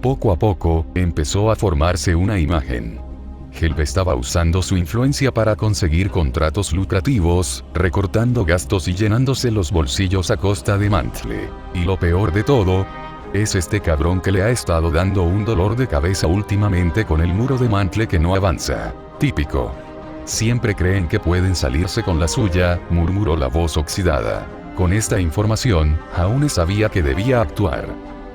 Poco a poco, empezó a formarse una imagen. Help estaba usando su influencia para conseguir contratos lucrativos, recortando gastos y llenándose los bolsillos a costa de Mantle. Y lo peor de todo, es este cabrón que le ha estado dando un dolor de cabeza últimamente con el muro de Mantle que no avanza. Típico. Siempre creen que pueden salirse con la suya, murmuró la voz oxidada. Con esta información, Jaune sabía que debía actuar.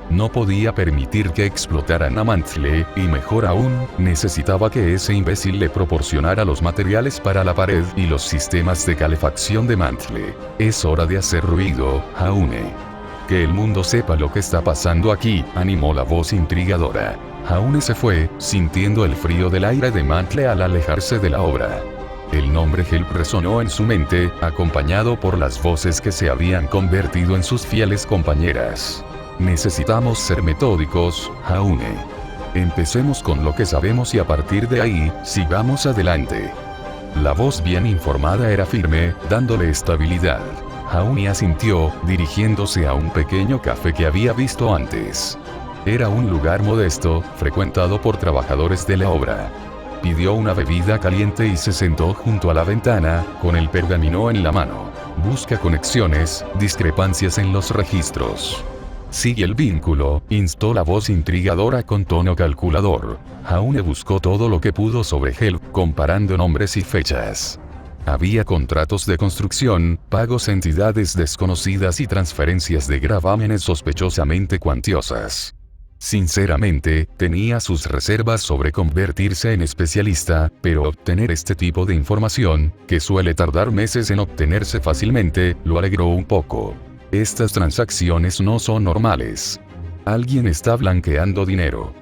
No podía permitir que explotaran a Mantle, y mejor aún, necesitaba que ese imbécil le proporcionara los materiales para la pared y los sistemas de calefacción de Mantle. Es hora de hacer ruido, Jaune. Que el mundo sepa lo que está pasando aquí, animó la voz intrigadora. Jaune se fue, sintiendo el frío del aire de Mantle al alejarse de la obra. El nombre Help resonó en su mente, acompañado por las voces que se habían convertido en sus fieles compañeras. Necesitamos ser metódicos, Jaune. Empecemos con lo que sabemos y a partir de ahí, sigamos adelante. La voz bien informada era firme, dándole estabilidad. Jaune asintió, dirigiéndose a un pequeño café que había visto antes. Era un lugar modesto, frecuentado por trabajadores de la obra. Pidió una bebida caliente y se sentó junto a la ventana, con el pergamino en la mano. Busca conexiones, discrepancias en los registros. Sigue el vínculo, instó la voz intrigadora con tono calculador. Jaune buscó todo lo que pudo sobre Help, comparando nombres y fechas. Había contratos de construcción, pagos a entidades desconocidas y transferencias de gravámenes sospechosamente cuantiosas. Sinceramente, tenía sus reservas sobre convertirse en especialista, pero obtener este tipo de información, que suele tardar meses en obtenerse fácilmente, lo alegró un poco. Estas transacciones no son normales. Alguien está blanqueando dinero.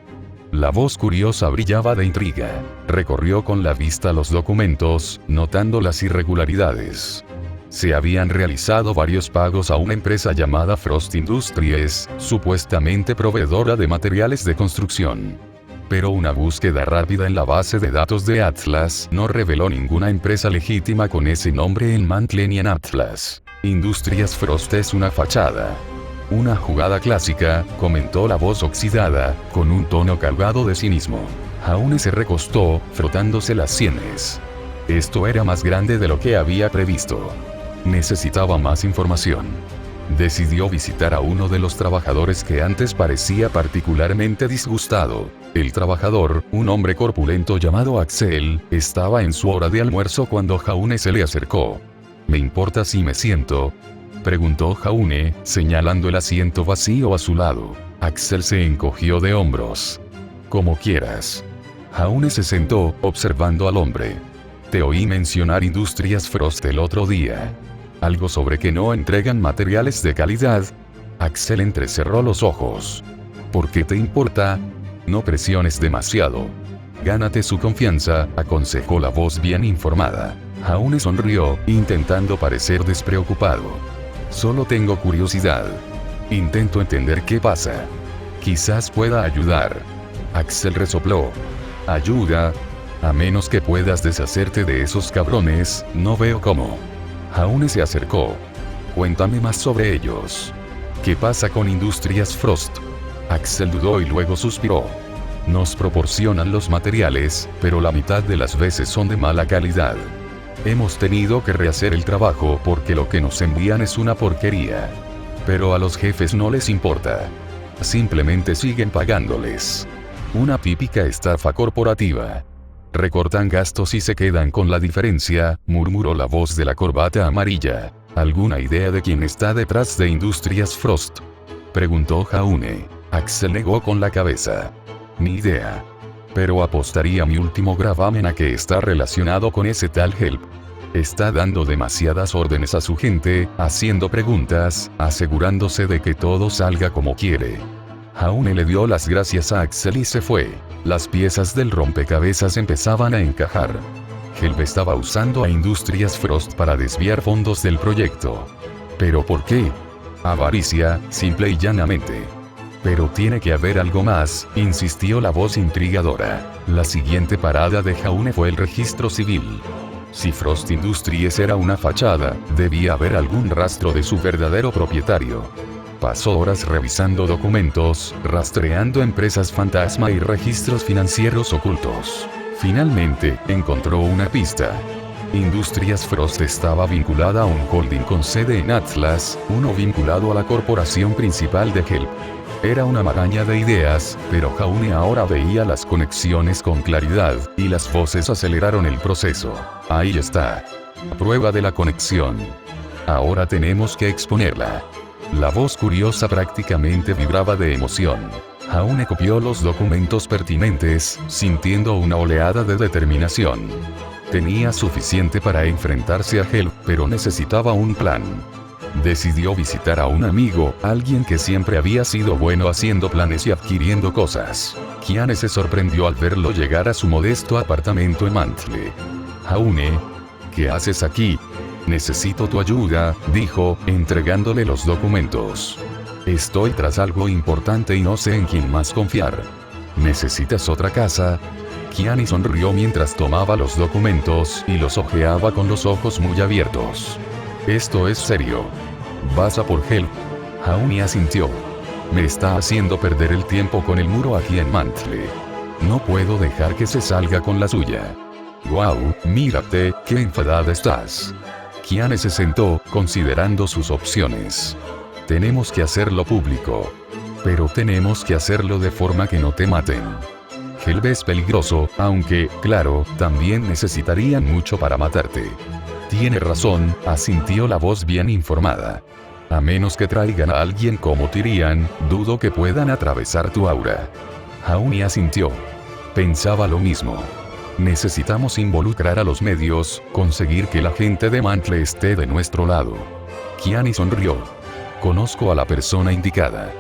La voz curiosa brillaba de intriga. Recorrió con la vista los documentos, notando las irregularidades. Se habían realizado varios pagos a una empresa llamada Frost Industries, supuestamente proveedora de materiales de construcción. Pero una búsqueda rápida en la base de datos de Atlas no reveló ninguna empresa legítima con ese nombre en Mantle ni en Atlas. Industrias Frost es una fachada. Una jugada clásica, comentó la voz oxidada, con un tono cargado de cinismo. Jaune se recostó, frotándose las sienes. Esto era más grande de lo que había previsto. Necesitaba más información. Decidió visitar a uno de los trabajadores que antes parecía particularmente disgustado. El trabajador, un hombre corpulento llamado Axel, estaba en su hora de almuerzo cuando Jaune se le acercó. ¿Me importa si me siento?, preguntó Jaune, señalando el asiento vacío a su lado. Axel se encogió de hombros. Como quieras. Jaune se sentó, observando al hombre. Te oí mencionar Industrias Frost el otro día. ¿Algo sobre que no entregan materiales de calidad? Axel entrecerró los ojos. ¿Por qué te importa? No presiones demasiado. Gánate su confianza, aconsejó la voz bien informada. Jaune sonrió, intentando parecer despreocupado. Solo tengo curiosidad. Intento entender qué pasa. Quizás pueda ayudar. Axel resopló. ¿Ayuda? A menos que puedas deshacerte de esos cabrones, no veo cómo. Jaune se acercó. Cuéntame más sobre ellos. ¿Qué pasa con Industrias Frost? Axel dudó y luego suspiró. Nos proporcionan los materiales, pero la mitad de las veces son de mala calidad. Hemos tenido que rehacer el trabajo porque lo que nos envían es una porquería. Pero a los jefes no les importa. Simplemente siguen pagándoles. Una típica estafa corporativa. Recortan gastos y se quedan con la diferencia, murmuró la voz de la corbata amarilla. ¿Alguna idea de quién está detrás de Industrias Frost?, preguntó Jaune. Axel negó con la cabeza. Ni idea. Pero apostaría mi último gravamen a que está relacionado con ese tal Help. Está dando demasiadas órdenes a su gente, haciendo preguntas, asegurándose de que todo salga como quiere. Jaune le dio las gracias a Axel y se fue. Las piezas del rompecabezas empezaban a encajar. Help estaba usando a Industrias Frost para desviar fondos del proyecto. ¿Pero por qué? Avaricia, simple y llanamente. Pero tiene que haber algo más, insistió la voz intrigadora. La siguiente parada de Jaune fue el registro civil. Si Frost Industries era una fachada, debía haber algún rastro de su verdadero propietario. Pasó horas revisando documentos, rastreando empresas fantasma y registros financieros ocultos. Finalmente, encontró una pista. Industrias Frost estaba vinculada a un holding con sede en Atlas, uno vinculado a la corporación principal de Help. Era una maraña de ideas, pero Jaune ahora veía las conexiones con claridad, y las voces aceleraron el proceso. Ahí está. Prueba de la conexión. Ahora tenemos que exponerla. La voz curiosa prácticamente vibraba de emoción. Jaune copió los documentos pertinentes, sintiendo una oleada de determinación. Tenía suficiente para enfrentarse a Help, pero necesitaba un plan. Decidió visitar a un amigo, alguien que siempre había sido bueno haciendo planes y adquiriendo cosas. Kiane se sorprendió al verlo llegar a su modesto apartamento en Mantle. Jaune, ¿qué haces aquí? Necesito tu ayuda, dijo, entregándole los documentos. Estoy tras algo importante y no sé en quién más confiar. ¿Necesitas otra casa? Kiane sonrió mientras tomaba los documentos y los hojeaba con los ojos muy abiertos. Esto es serio. ¿Vas a por Help? Jaune asintió. Me está haciendo perder el tiempo con el muro aquí en Mantle. No puedo dejar que se salga con la suya. Wow, mírate, qué enfadada estás. Kiane se sentó, considerando sus opciones. Tenemos que hacerlo público. Pero tenemos que hacerlo de forma que no te maten. Help es peligroso, aunque, claro, también necesitarían mucho para matarte. Tiene razón, asintió la voz bien informada. A menos que traigan a alguien como Tyrian, dudo que puedan atravesar tu aura. Jaune asintió. Pensaba lo mismo. Necesitamos involucrar a los medios, conseguir que la gente de Mantle esté de nuestro lado. Kiane sonrió. Conozco a la persona indicada.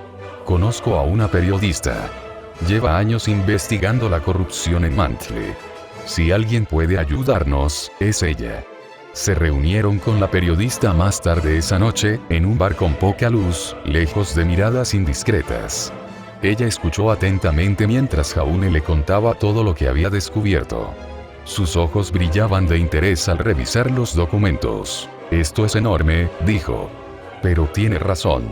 Conozco a una periodista. Lleva años investigando la corrupción en Mantle. Si alguien puede ayudarnos, es ella. Se reunieron con la periodista más tarde esa noche, en un bar con poca luz, lejos de miradas indiscretas. Ella escuchó atentamente mientras Jaune le contaba todo lo que había descubierto. Sus ojos brillaban de interés al revisar los documentos. Esto es enorme, dijo. Pero tiene razón.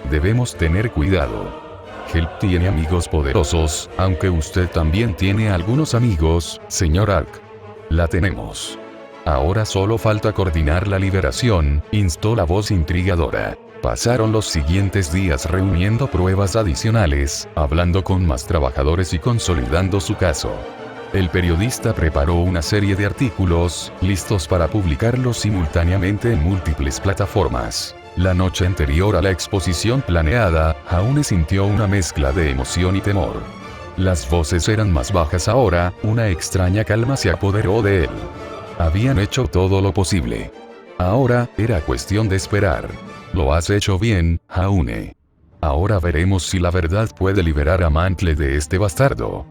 Debemos tener cuidado. Help tiene amigos poderosos, aunque usted también tiene algunos amigos, señor Ark. La tenemos. Ahora solo falta coordinar la liberación, instó la voz intrigadora. Pasaron los siguientes días reuniendo pruebas adicionales, hablando con más trabajadores y consolidando su caso. El periodista preparó una serie de artículos, listos para publicarlos simultáneamente en múltiples plataformas. La noche anterior a la exposición planeada, Jaune sintió una mezcla de emoción y temor. Las voces eran más bajas ahora, una extraña calma se apoderó de él. Habían hecho todo lo posible. Ahora, era cuestión de esperar. Lo has hecho bien, Jaune. Ahora veremos si la verdad puede liberar a Mantle de este bastardo.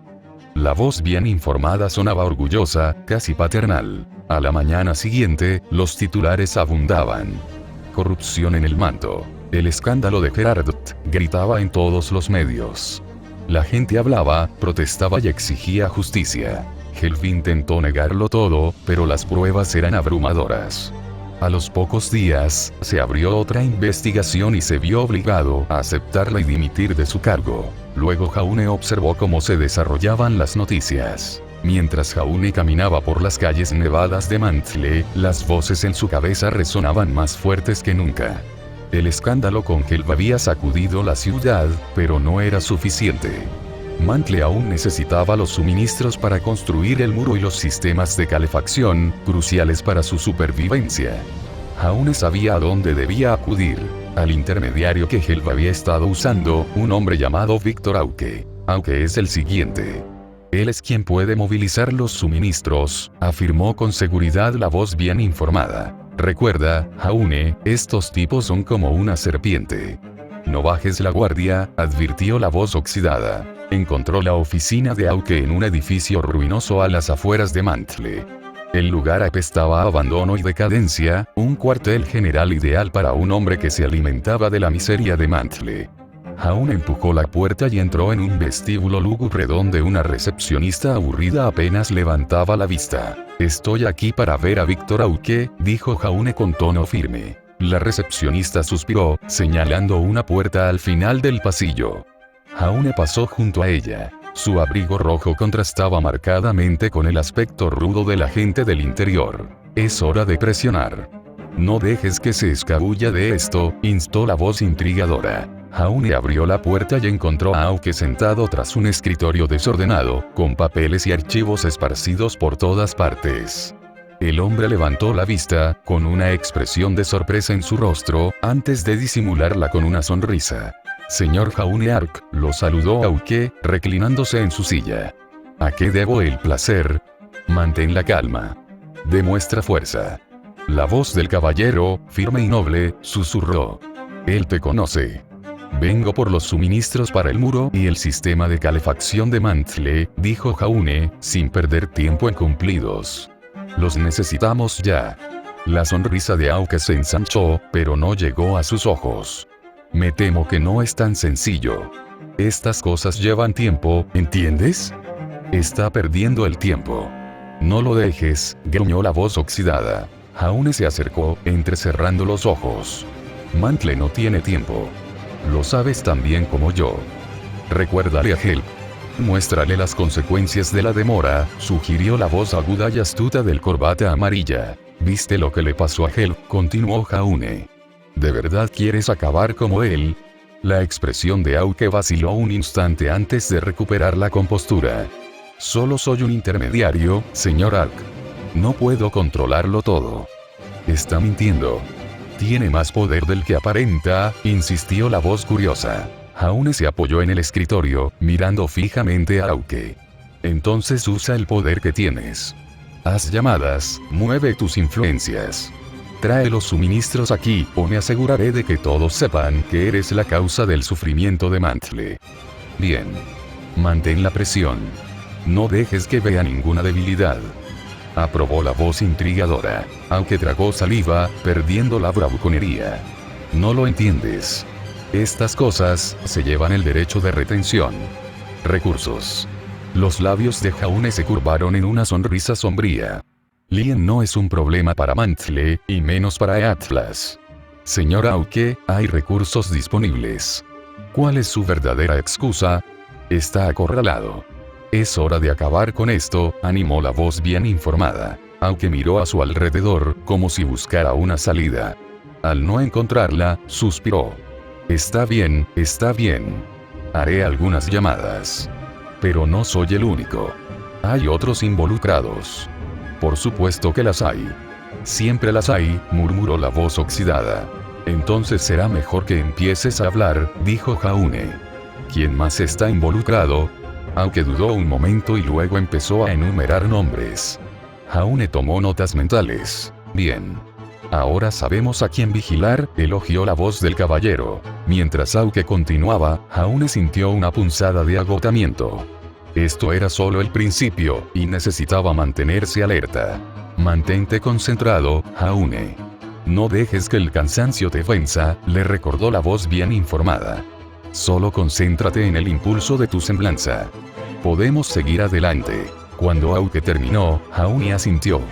La voz bien informada sonaba orgullosa, casi paternal. A la mañana siguiente, los titulares abundaban. Corrupción en el manto. El escándalo de Gerardot, gritaba en todos los medios. La gente hablaba, protestaba y exigía justicia. Help intentó negarlo todo, pero las pruebas eran abrumadoras. A los pocos días, se abrió otra investigación y se vio obligado a aceptarla y dimitir de su cargo. Luego Jaune observó cómo se desarrollaban las noticias. Mientras Jaune caminaba por las calles nevadas de Mantle, las voces en su cabeza resonaban más fuertes que nunca. El escándalo con Help había sacudido la ciudad, pero no era suficiente. Mantle aún necesitaba los suministros para construir el muro y los sistemas de calefacción, cruciales para su supervivencia. Jaune sabía a dónde debía acudir, al intermediario que Help había estado usando, un hombre llamado Victor Auke. Auke es el siguiente. Él es quien puede movilizar los suministros, afirmó con seguridad la voz bien informada. Recuerda, Jaune, estos tipos son como una serpiente. No bajes la guardia, advirtió la voz oxidada. Encontró la oficina de Auke en un edificio ruinoso a las afueras de Mantle. El lugar apestaba a abandono y decadencia, un cuartel general ideal para un hombre que se alimentaba de la miseria de Mantle. Jaune empujó la puerta y entró en un vestíbulo lúgubre donde una recepcionista aburrida apenas levantaba la vista. «Estoy aquí para ver a Víctor Aoki», dijo Jaune con tono firme. La recepcionista suspiró, señalando una puerta al final del pasillo. Jaune pasó junto a ella. Su abrigo rojo contrastaba marcadamente con el aspecto rudo de la gente del interior. «Es hora de presionar. No dejes que se escabulla de esto», instó la voz intrigadora. Jaune abrió la puerta y encontró a Aoki sentado tras un escritorio desordenado, con papeles y archivos esparcidos por todas partes. El hombre levantó la vista, con una expresión de sorpresa en su rostro, antes de disimularla con una sonrisa. «Señor Jaune Ark», lo saludó Aoki, reclinándose en su silla. «¿A qué debo el placer?» «Mantén la calma. Demuestra fuerza». La voz del caballero, firme y noble, susurró. «Él te conoce». «Vengo por los suministros para el muro y el sistema de calefacción de Mantle», dijo Jaune, sin perder tiempo en cumplidos. «Los necesitamos ya». La sonrisa de Aoki se ensanchó, pero no llegó a sus ojos. «Me temo que no es tan sencillo. Estas cosas llevan tiempo, ¿entiendes? Está perdiendo el tiempo. No lo dejes», gruñó la voz oxidada. Jaune se acercó, entrecerrando los ojos. «Mantle no tiene tiempo. Lo sabes tan bien como yo. Recuérdale a Help. Muéstrale las consecuencias de la demora», sugirió la voz aguda y astuta del corbata amarilla. «¿Viste lo que le pasó a Help?», continuó Jaune. «¿De verdad quieres acabar como él?». La expresión de Aoki vaciló un instante antes de recuperar la compostura. «Solo soy un intermediario, señor Ark. No puedo controlarlo todo». «Está mintiendo. Tiene más poder del que aparenta», insistió la voz curiosa. Jaune se apoyó en el escritorio, mirando fijamente a Aoki. «Entonces usa el poder que tienes. Haz llamadas, mueve tus influencias. Trae los suministros aquí, o me aseguraré de que todos sepan que eres la causa del sufrimiento de Mantle. Bien. Mantén la presión. No dejes que vea ninguna debilidad». Aprobó la voz intrigadora. Aunque tragó saliva, perdiendo la bravuconería. «No lo entiendes. Estas cosas se llevan el derecho de retención. Recursos». Los labios de Jaune se curvaron en una sonrisa sombría. «Lien no es un problema para Mantle, y menos para Atlas. Señor Aoki, hay recursos disponibles. ¿Cuál es su verdadera excusa? Está acorralado. Es hora de acabar con esto», animó la voz bien informada. Aunque miró a su alrededor, como si buscara una salida. Al no encontrarla, suspiró. Está bien, haré algunas llamadas. Pero no soy el único. Hay otros involucrados». «Por supuesto que las hay. Siempre las hay», murmuró la voz oxidada. «Entonces será mejor que empieces a hablar», dijo Jaune. «¿Quién más está involucrado?». Aunque dudó un momento y luego empezó a enumerar nombres. Jaune tomó notas mentales. «Bien. Ahora sabemos a quién vigilar», elogió la voz del caballero. Mientras Aoki continuaba, Jaune sintió una punzada de agotamiento. Esto era solo el principio, y necesitaba mantenerse alerta. «Mantente concentrado, Jaune. No dejes que el cansancio te venza», le recordó la voz bien informada. «Solo concéntrate en el impulso de tu semblanza. Podemos seguir adelante». Cuando Aoki terminó, Jaune asintió.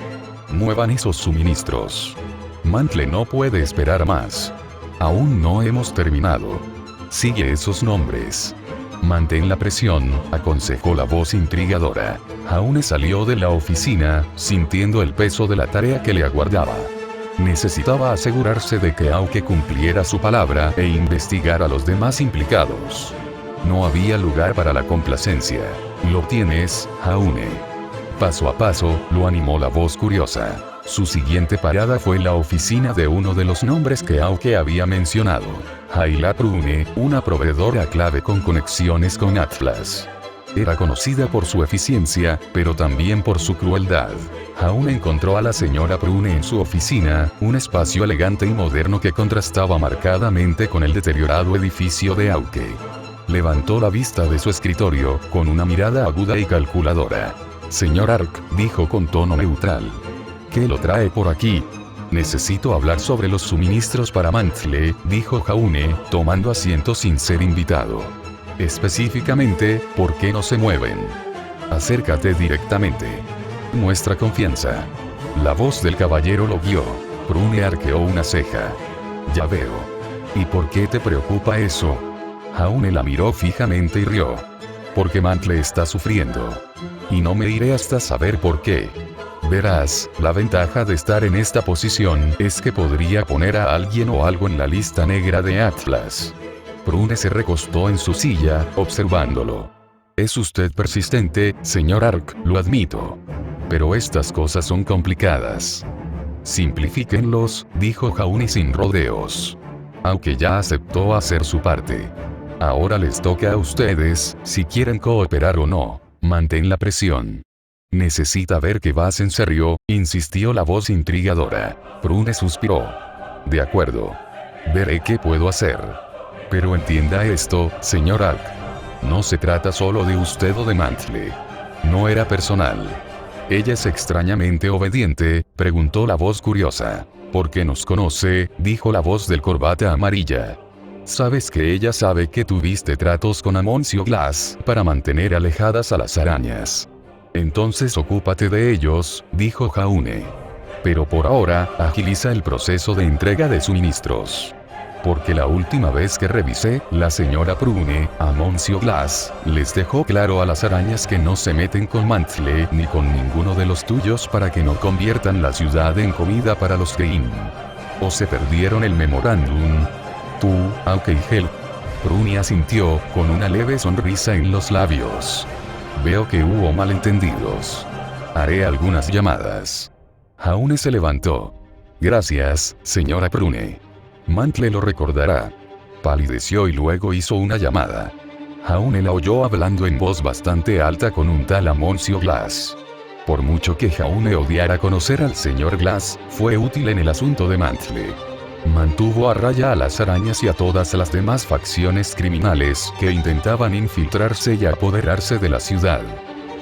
«Muevan esos suministros. Mantle no puede esperar más. Aún no hemos terminado. Sigue esos nombres. Mantén la presión», aconsejó la voz intrigadora. Jaune salió de la oficina, sintiendo el peso de la tarea que le aguardaba. Necesitaba asegurarse de que Aoki cumpliera su palabra e investigar a los demás implicados. No había lugar para la complacencia. «Lo tienes, Jaune». Paso a paso, lo animó la voz curiosa. Su siguiente parada fue la oficina de uno de los nombres que Aoki había mencionado. Hayla Prune, una proveedora clave con conexiones con Atlas. Era conocida por su eficiencia, pero también por su crueldad. Jaune encontró a la señora Prune en su oficina, un espacio elegante y moderno que contrastaba marcadamente con el deteriorado edificio de Aoki. Levantó la vista de su escritorio, con una mirada aguda y calculadora. «Señor Ark», dijo con tono neutral. «¿Qué lo trae por aquí?». Necesito hablar sobre los suministros para Mantle, dijo Jaune, tomando asiento sin ser invitado. Específicamente, ¿por qué no se mueven? Acércate directamente. Muestra confianza. La voz del caballero lo guió. Prune arqueó una ceja. Ya veo. ¿Y por qué te preocupa eso? Jaune la miró fijamente y rió. Porque Mantle está sufriendo. Y no me iré hasta saber por qué. Verás, la ventaja de estar en esta posición es que podría poner a alguien o algo en la lista negra de Atlas. Prune se recostó en su silla, observándolo. Es usted persistente, señor Ark, lo admito. Pero estas cosas son complicadas. Simplifíquenlos, dijo Jaune sin rodeos. Aunque ya aceptó hacer su parte. Ahora les toca a ustedes, si quieren cooperar o no. Mantén la presión. Necesita ver que vas en serio, insistió la voz intrigadora. Prune suspiró. De acuerdo. Veré qué puedo hacer. Pero entienda esto, señor Ark. No se trata solo de usted o de Mantle. No era personal. ¿Ella es extrañamente obediente?, preguntó la voz curiosa. Porque nos conoce, dijo la voz del corbata amarilla. Sabes que ella sabe que tuviste tratos con Amoncio Glass para mantener alejadas a las arañas. Entonces ocúpate de ellos, dijo Jaune. Pero por ahora, agiliza el proceso de entrega de suministros. Porque la última vez que revisé, la señora Prune, Amoncio Glass, les dejó claro a las arañas que no se meten con Mantle ni con ninguno de los tuyos para que no conviertan la ciudad en comida para los Gein. O se perdieron el memorándum. Tú, aunque Hel. Prune asintió, con una leve sonrisa en los labios. Veo que hubo malentendidos. Haré algunas llamadas. Jaune se levantó. Gracias, señora Prune. Mantle lo recordará. Palideció y luego hizo una llamada. Jaune la oyó hablando en voz bastante alta con un tal Amoncio Glass. Por mucho que Jaune odiara conocer al señor Glass, fue útil en el asunto de Mantle. Mantuvo a raya a las arañas y a todas las demás facciones criminales que intentaban infiltrarse y apoderarse de la ciudad.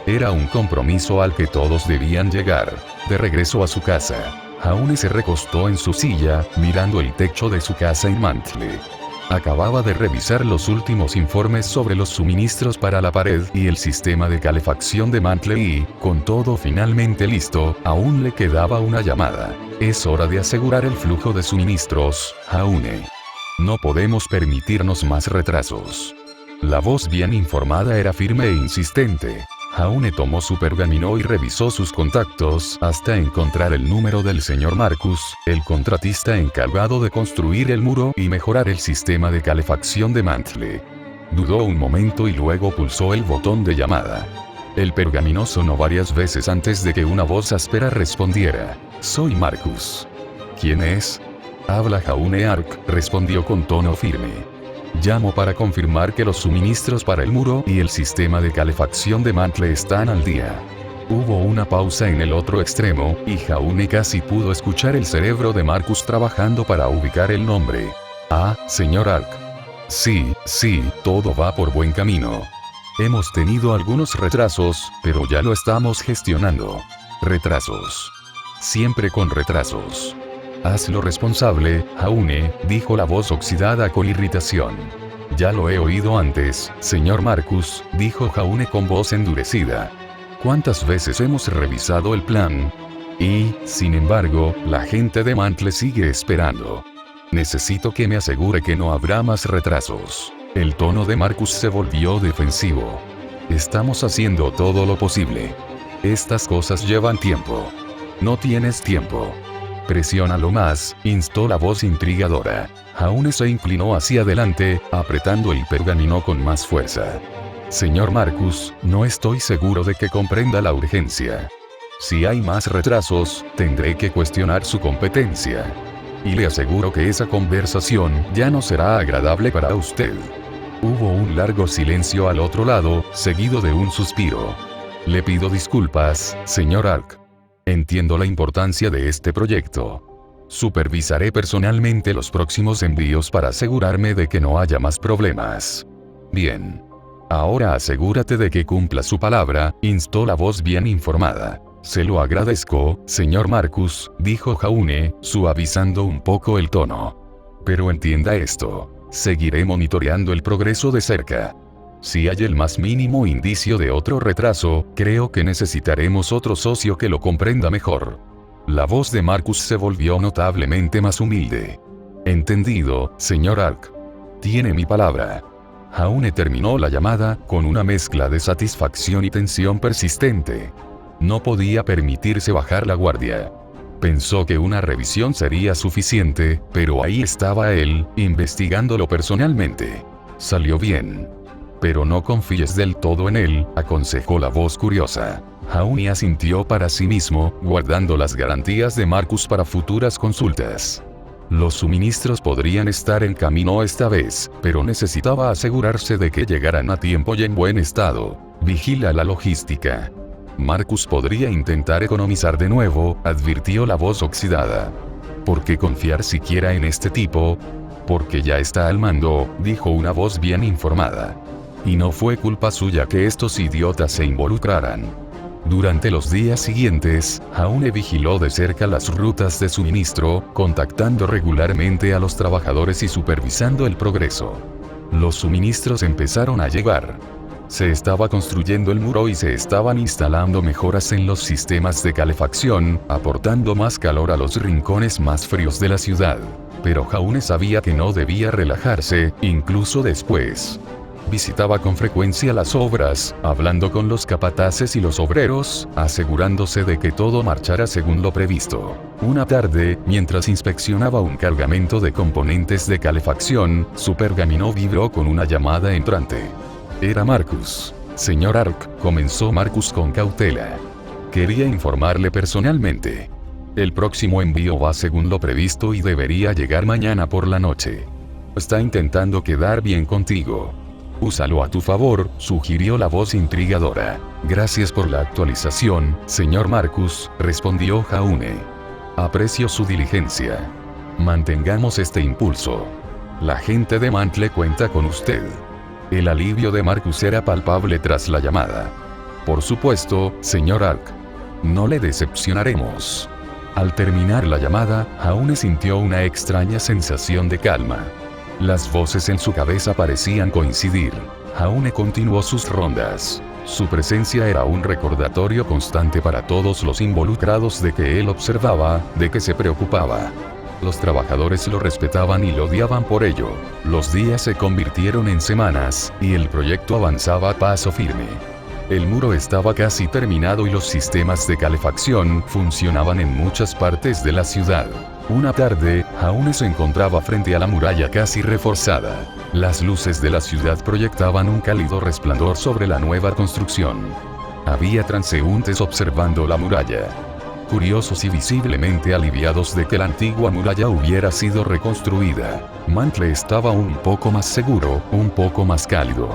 Era un compromiso al que todos debían llegar. De regreso a su casa, Jaune se recostó en su silla, mirando el techo de su casa en Mantle. Acababa de revisar los últimos informes sobre los suministros para la pared y el sistema de calefacción de Mantle y, con todo finalmente listo, aún le quedaba una llamada. Es hora de asegurar el flujo de suministros, Jaune. No podemos permitirnos más retrasos. La voz bien informada era firme e insistente. Jaune tomó su pergamino y revisó sus contactos hasta encontrar el número del señor Marcus, el contratista encargado de construir el muro y mejorar el sistema de calefacción de Mantle. Dudó un momento y luego pulsó el botón de llamada. El pergamino sonó varias veces antes de que una voz áspera respondiera. Soy Marcus. ¿Quién es? Habla Jaune Ark, respondió con tono firme. Llamo para confirmar que los suministros para el muro y el sistema de calefacción de Mantle están al día. Hubo una pausa en el otro extremo, y Jaune casi pudo escuchar el cerebro de Marcus trabajando para ubicar el nombre. Ah, señor Ark. Sí, todo va por buen camino. Hemos tenido algunos retrasos, pero ya lo estamos gestionando. Retrasos. Siempre con retrasos. Hazlo responsable, Jaune, dijo la voz oxidada con irritación. Ya lo he oído antes, señor Marcus, dijo Jaune con voz endurecida. ¿Cuántas veces hemos revisado el plan? Y, sin embargo, la gente de Mantle sigue esperando. Necesito que me asegure que no habrá más retrasos. El tono de Marcus se volvió defensivo. Estamos haciendo todo lo posible. Estas cosas llevan tiempo. No tienes tiempo. Presiónalo más, instó la voz intrigadora. Jaune se inclinó hacia adelante, apretando el pergamino con más fuerza. Señor Marcus, no estoy seguro de que comprenda la urgencia. Si hay más retrasos, tendré que cuestionar su competencia. Y le aseguro que esa conversación ya no será agradable para usted. Hubo un largo silencio al otro lado, seguido de un suspiro. Le pido disculpas, señor Ark. Entiendo la importancia de este proyecto. Supervisaré personalmente los próximos envíos para asegurarme de que no haya más problemas. Bien. Ahora asegúrate de que cumpla su palabra, instó la voz bien informada. Se lo agradezco, señor Marcus, dijo Jaune, suavizando un poco el tono. Pero entienda esto. Seguiré monitoreando el progreso de cerca. Si hay el más mínimo indicio de otro retraso, creo que necesitaremos otro socio que lo comprenda mejor. La voz de Marcus se volvió notablemente más humilde. Entendido, señor Ark. Tiene mi palabra. Jaune terminó la llamada, con una mezcla de satisfacción y tensión persistente. No podía permitirse bajar la guardia. Pensó que una revisión sería suficiente, pero ahí estaba él, investigándolo personalmente. Salió bien. Pero no confíes del todo en él, aconsejó la voz curiosa. Jaune asintió para sí mismo, guardando las garantías de Marcus para futuras consultas. Los suministros podrían estar en camino esta vez, pero necesitaba asegurarse de que llegaran a tiempo y en buen estado. Vigila la logística. Marcus podría intentar economizar de nuevo, advirtió la voz oxidada. ¿Por qué confiar siquiera en este tipo? Porque ya está al mando, dijo una voz bien informada. Y no fue culpa suya que estos idiotas se involucraran. Durante los días siguientes, Jaune vigiló de cerca las rutas de suministro, contactando regularmente a los trabajadores y supervisando el progreso. Los suministros empezaron a llegar. Se estaba construyendo el muro y se estaban instalando mejoras en los sistemas de calefacción, aportando más calor a los rincones más fríos de la ciudad. Pero Jaune sabía que no debía relajarse, incluso después. Visitaba con frecuencia las obras, hablando con los capataces y los obreros, asegurándose de que todo marchara según lo previsto. Una tarde, mientras inspeccionaba un cargamento de componentes de calefacción, su pergamino vibró con una llamada entrante. Era Marcus. Señor Ark, comenzó Marcus con cautela. Quería informarle personalmente. El próximo envío va según lo previsto y debería llegar mañana por la noche. Está intentando quedar bien contigo. Úsalo a tu favor, sugirió la voz intrigadora. Gracias por la actualización, señor Marcus, respondió Jaune. Aprecio su diligencia. Mantengamos este impulso. La gente de Mantle cuenta con usted. El alivio de Marcus era palpable tras la llamada. Por supuesto, señor Ark. No le decepcionaremos. Al terminar la llamada, Jaune sintió una extraña sensación de calma. Las voces en su cabeza parecían coincidir. Jaune continuó sus rondas. Su presencia era un recordatorio constante para todos los involucrados de que él observaba, de que se preocupaba. Los trabajadores lo respetaban y lo odiaban por ello. Los días se convirtieron en semanas, y el proyecto avanzaba a paso firme. El muro estaba casi terminado y los sistemas de calefacción funcionaban en muchas partes de la ciudad. Una tarde, Jaune se encontraba frente a la muralla casi reforzada. Las luces de la ciudad proyectaban un cálido resplandor sobre la nueva construcción. Había transeúntes observando la muralla. Curiosos y visiblemente aliviados de que la antigua muralla hubiera sido reconstruida. Mantle estaba un poco más seguro, un poco más cálido.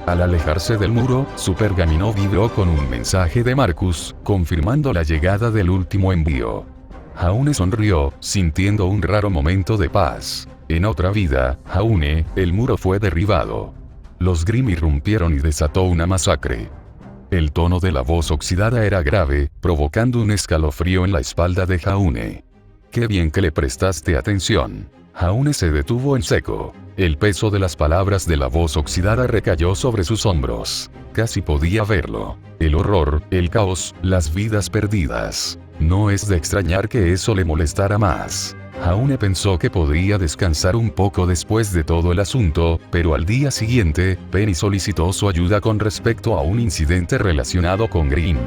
Al alejarse del muro, su pergamino vibró con un mensaje de Marcus, confirmando la llegada del último envío. Jaune sonrió, sintiendo un raro momento de paz. En otra vida, Jaune, el muro fue derribado. Los Grimm irrumpieron y desató una masacre. El tono de la voz oxidada era grave, provocando un escalofrío en la espalda de Jaune. «Qué bien que le prestaste atención». Jaune se detuvo en seco. El peso de las palabras de la voz oxidada recayó sobre sus hombros. Casi podía verlo. El horror, el caos, las vidas perdidas. No es de extrañar que eso le molestara más. Jaune pensó que podría descansar un poco después de todo el asunto, pero al día siguiente, Penny solicitó su ayuda con respecto a un incidente relacionado con Grimm.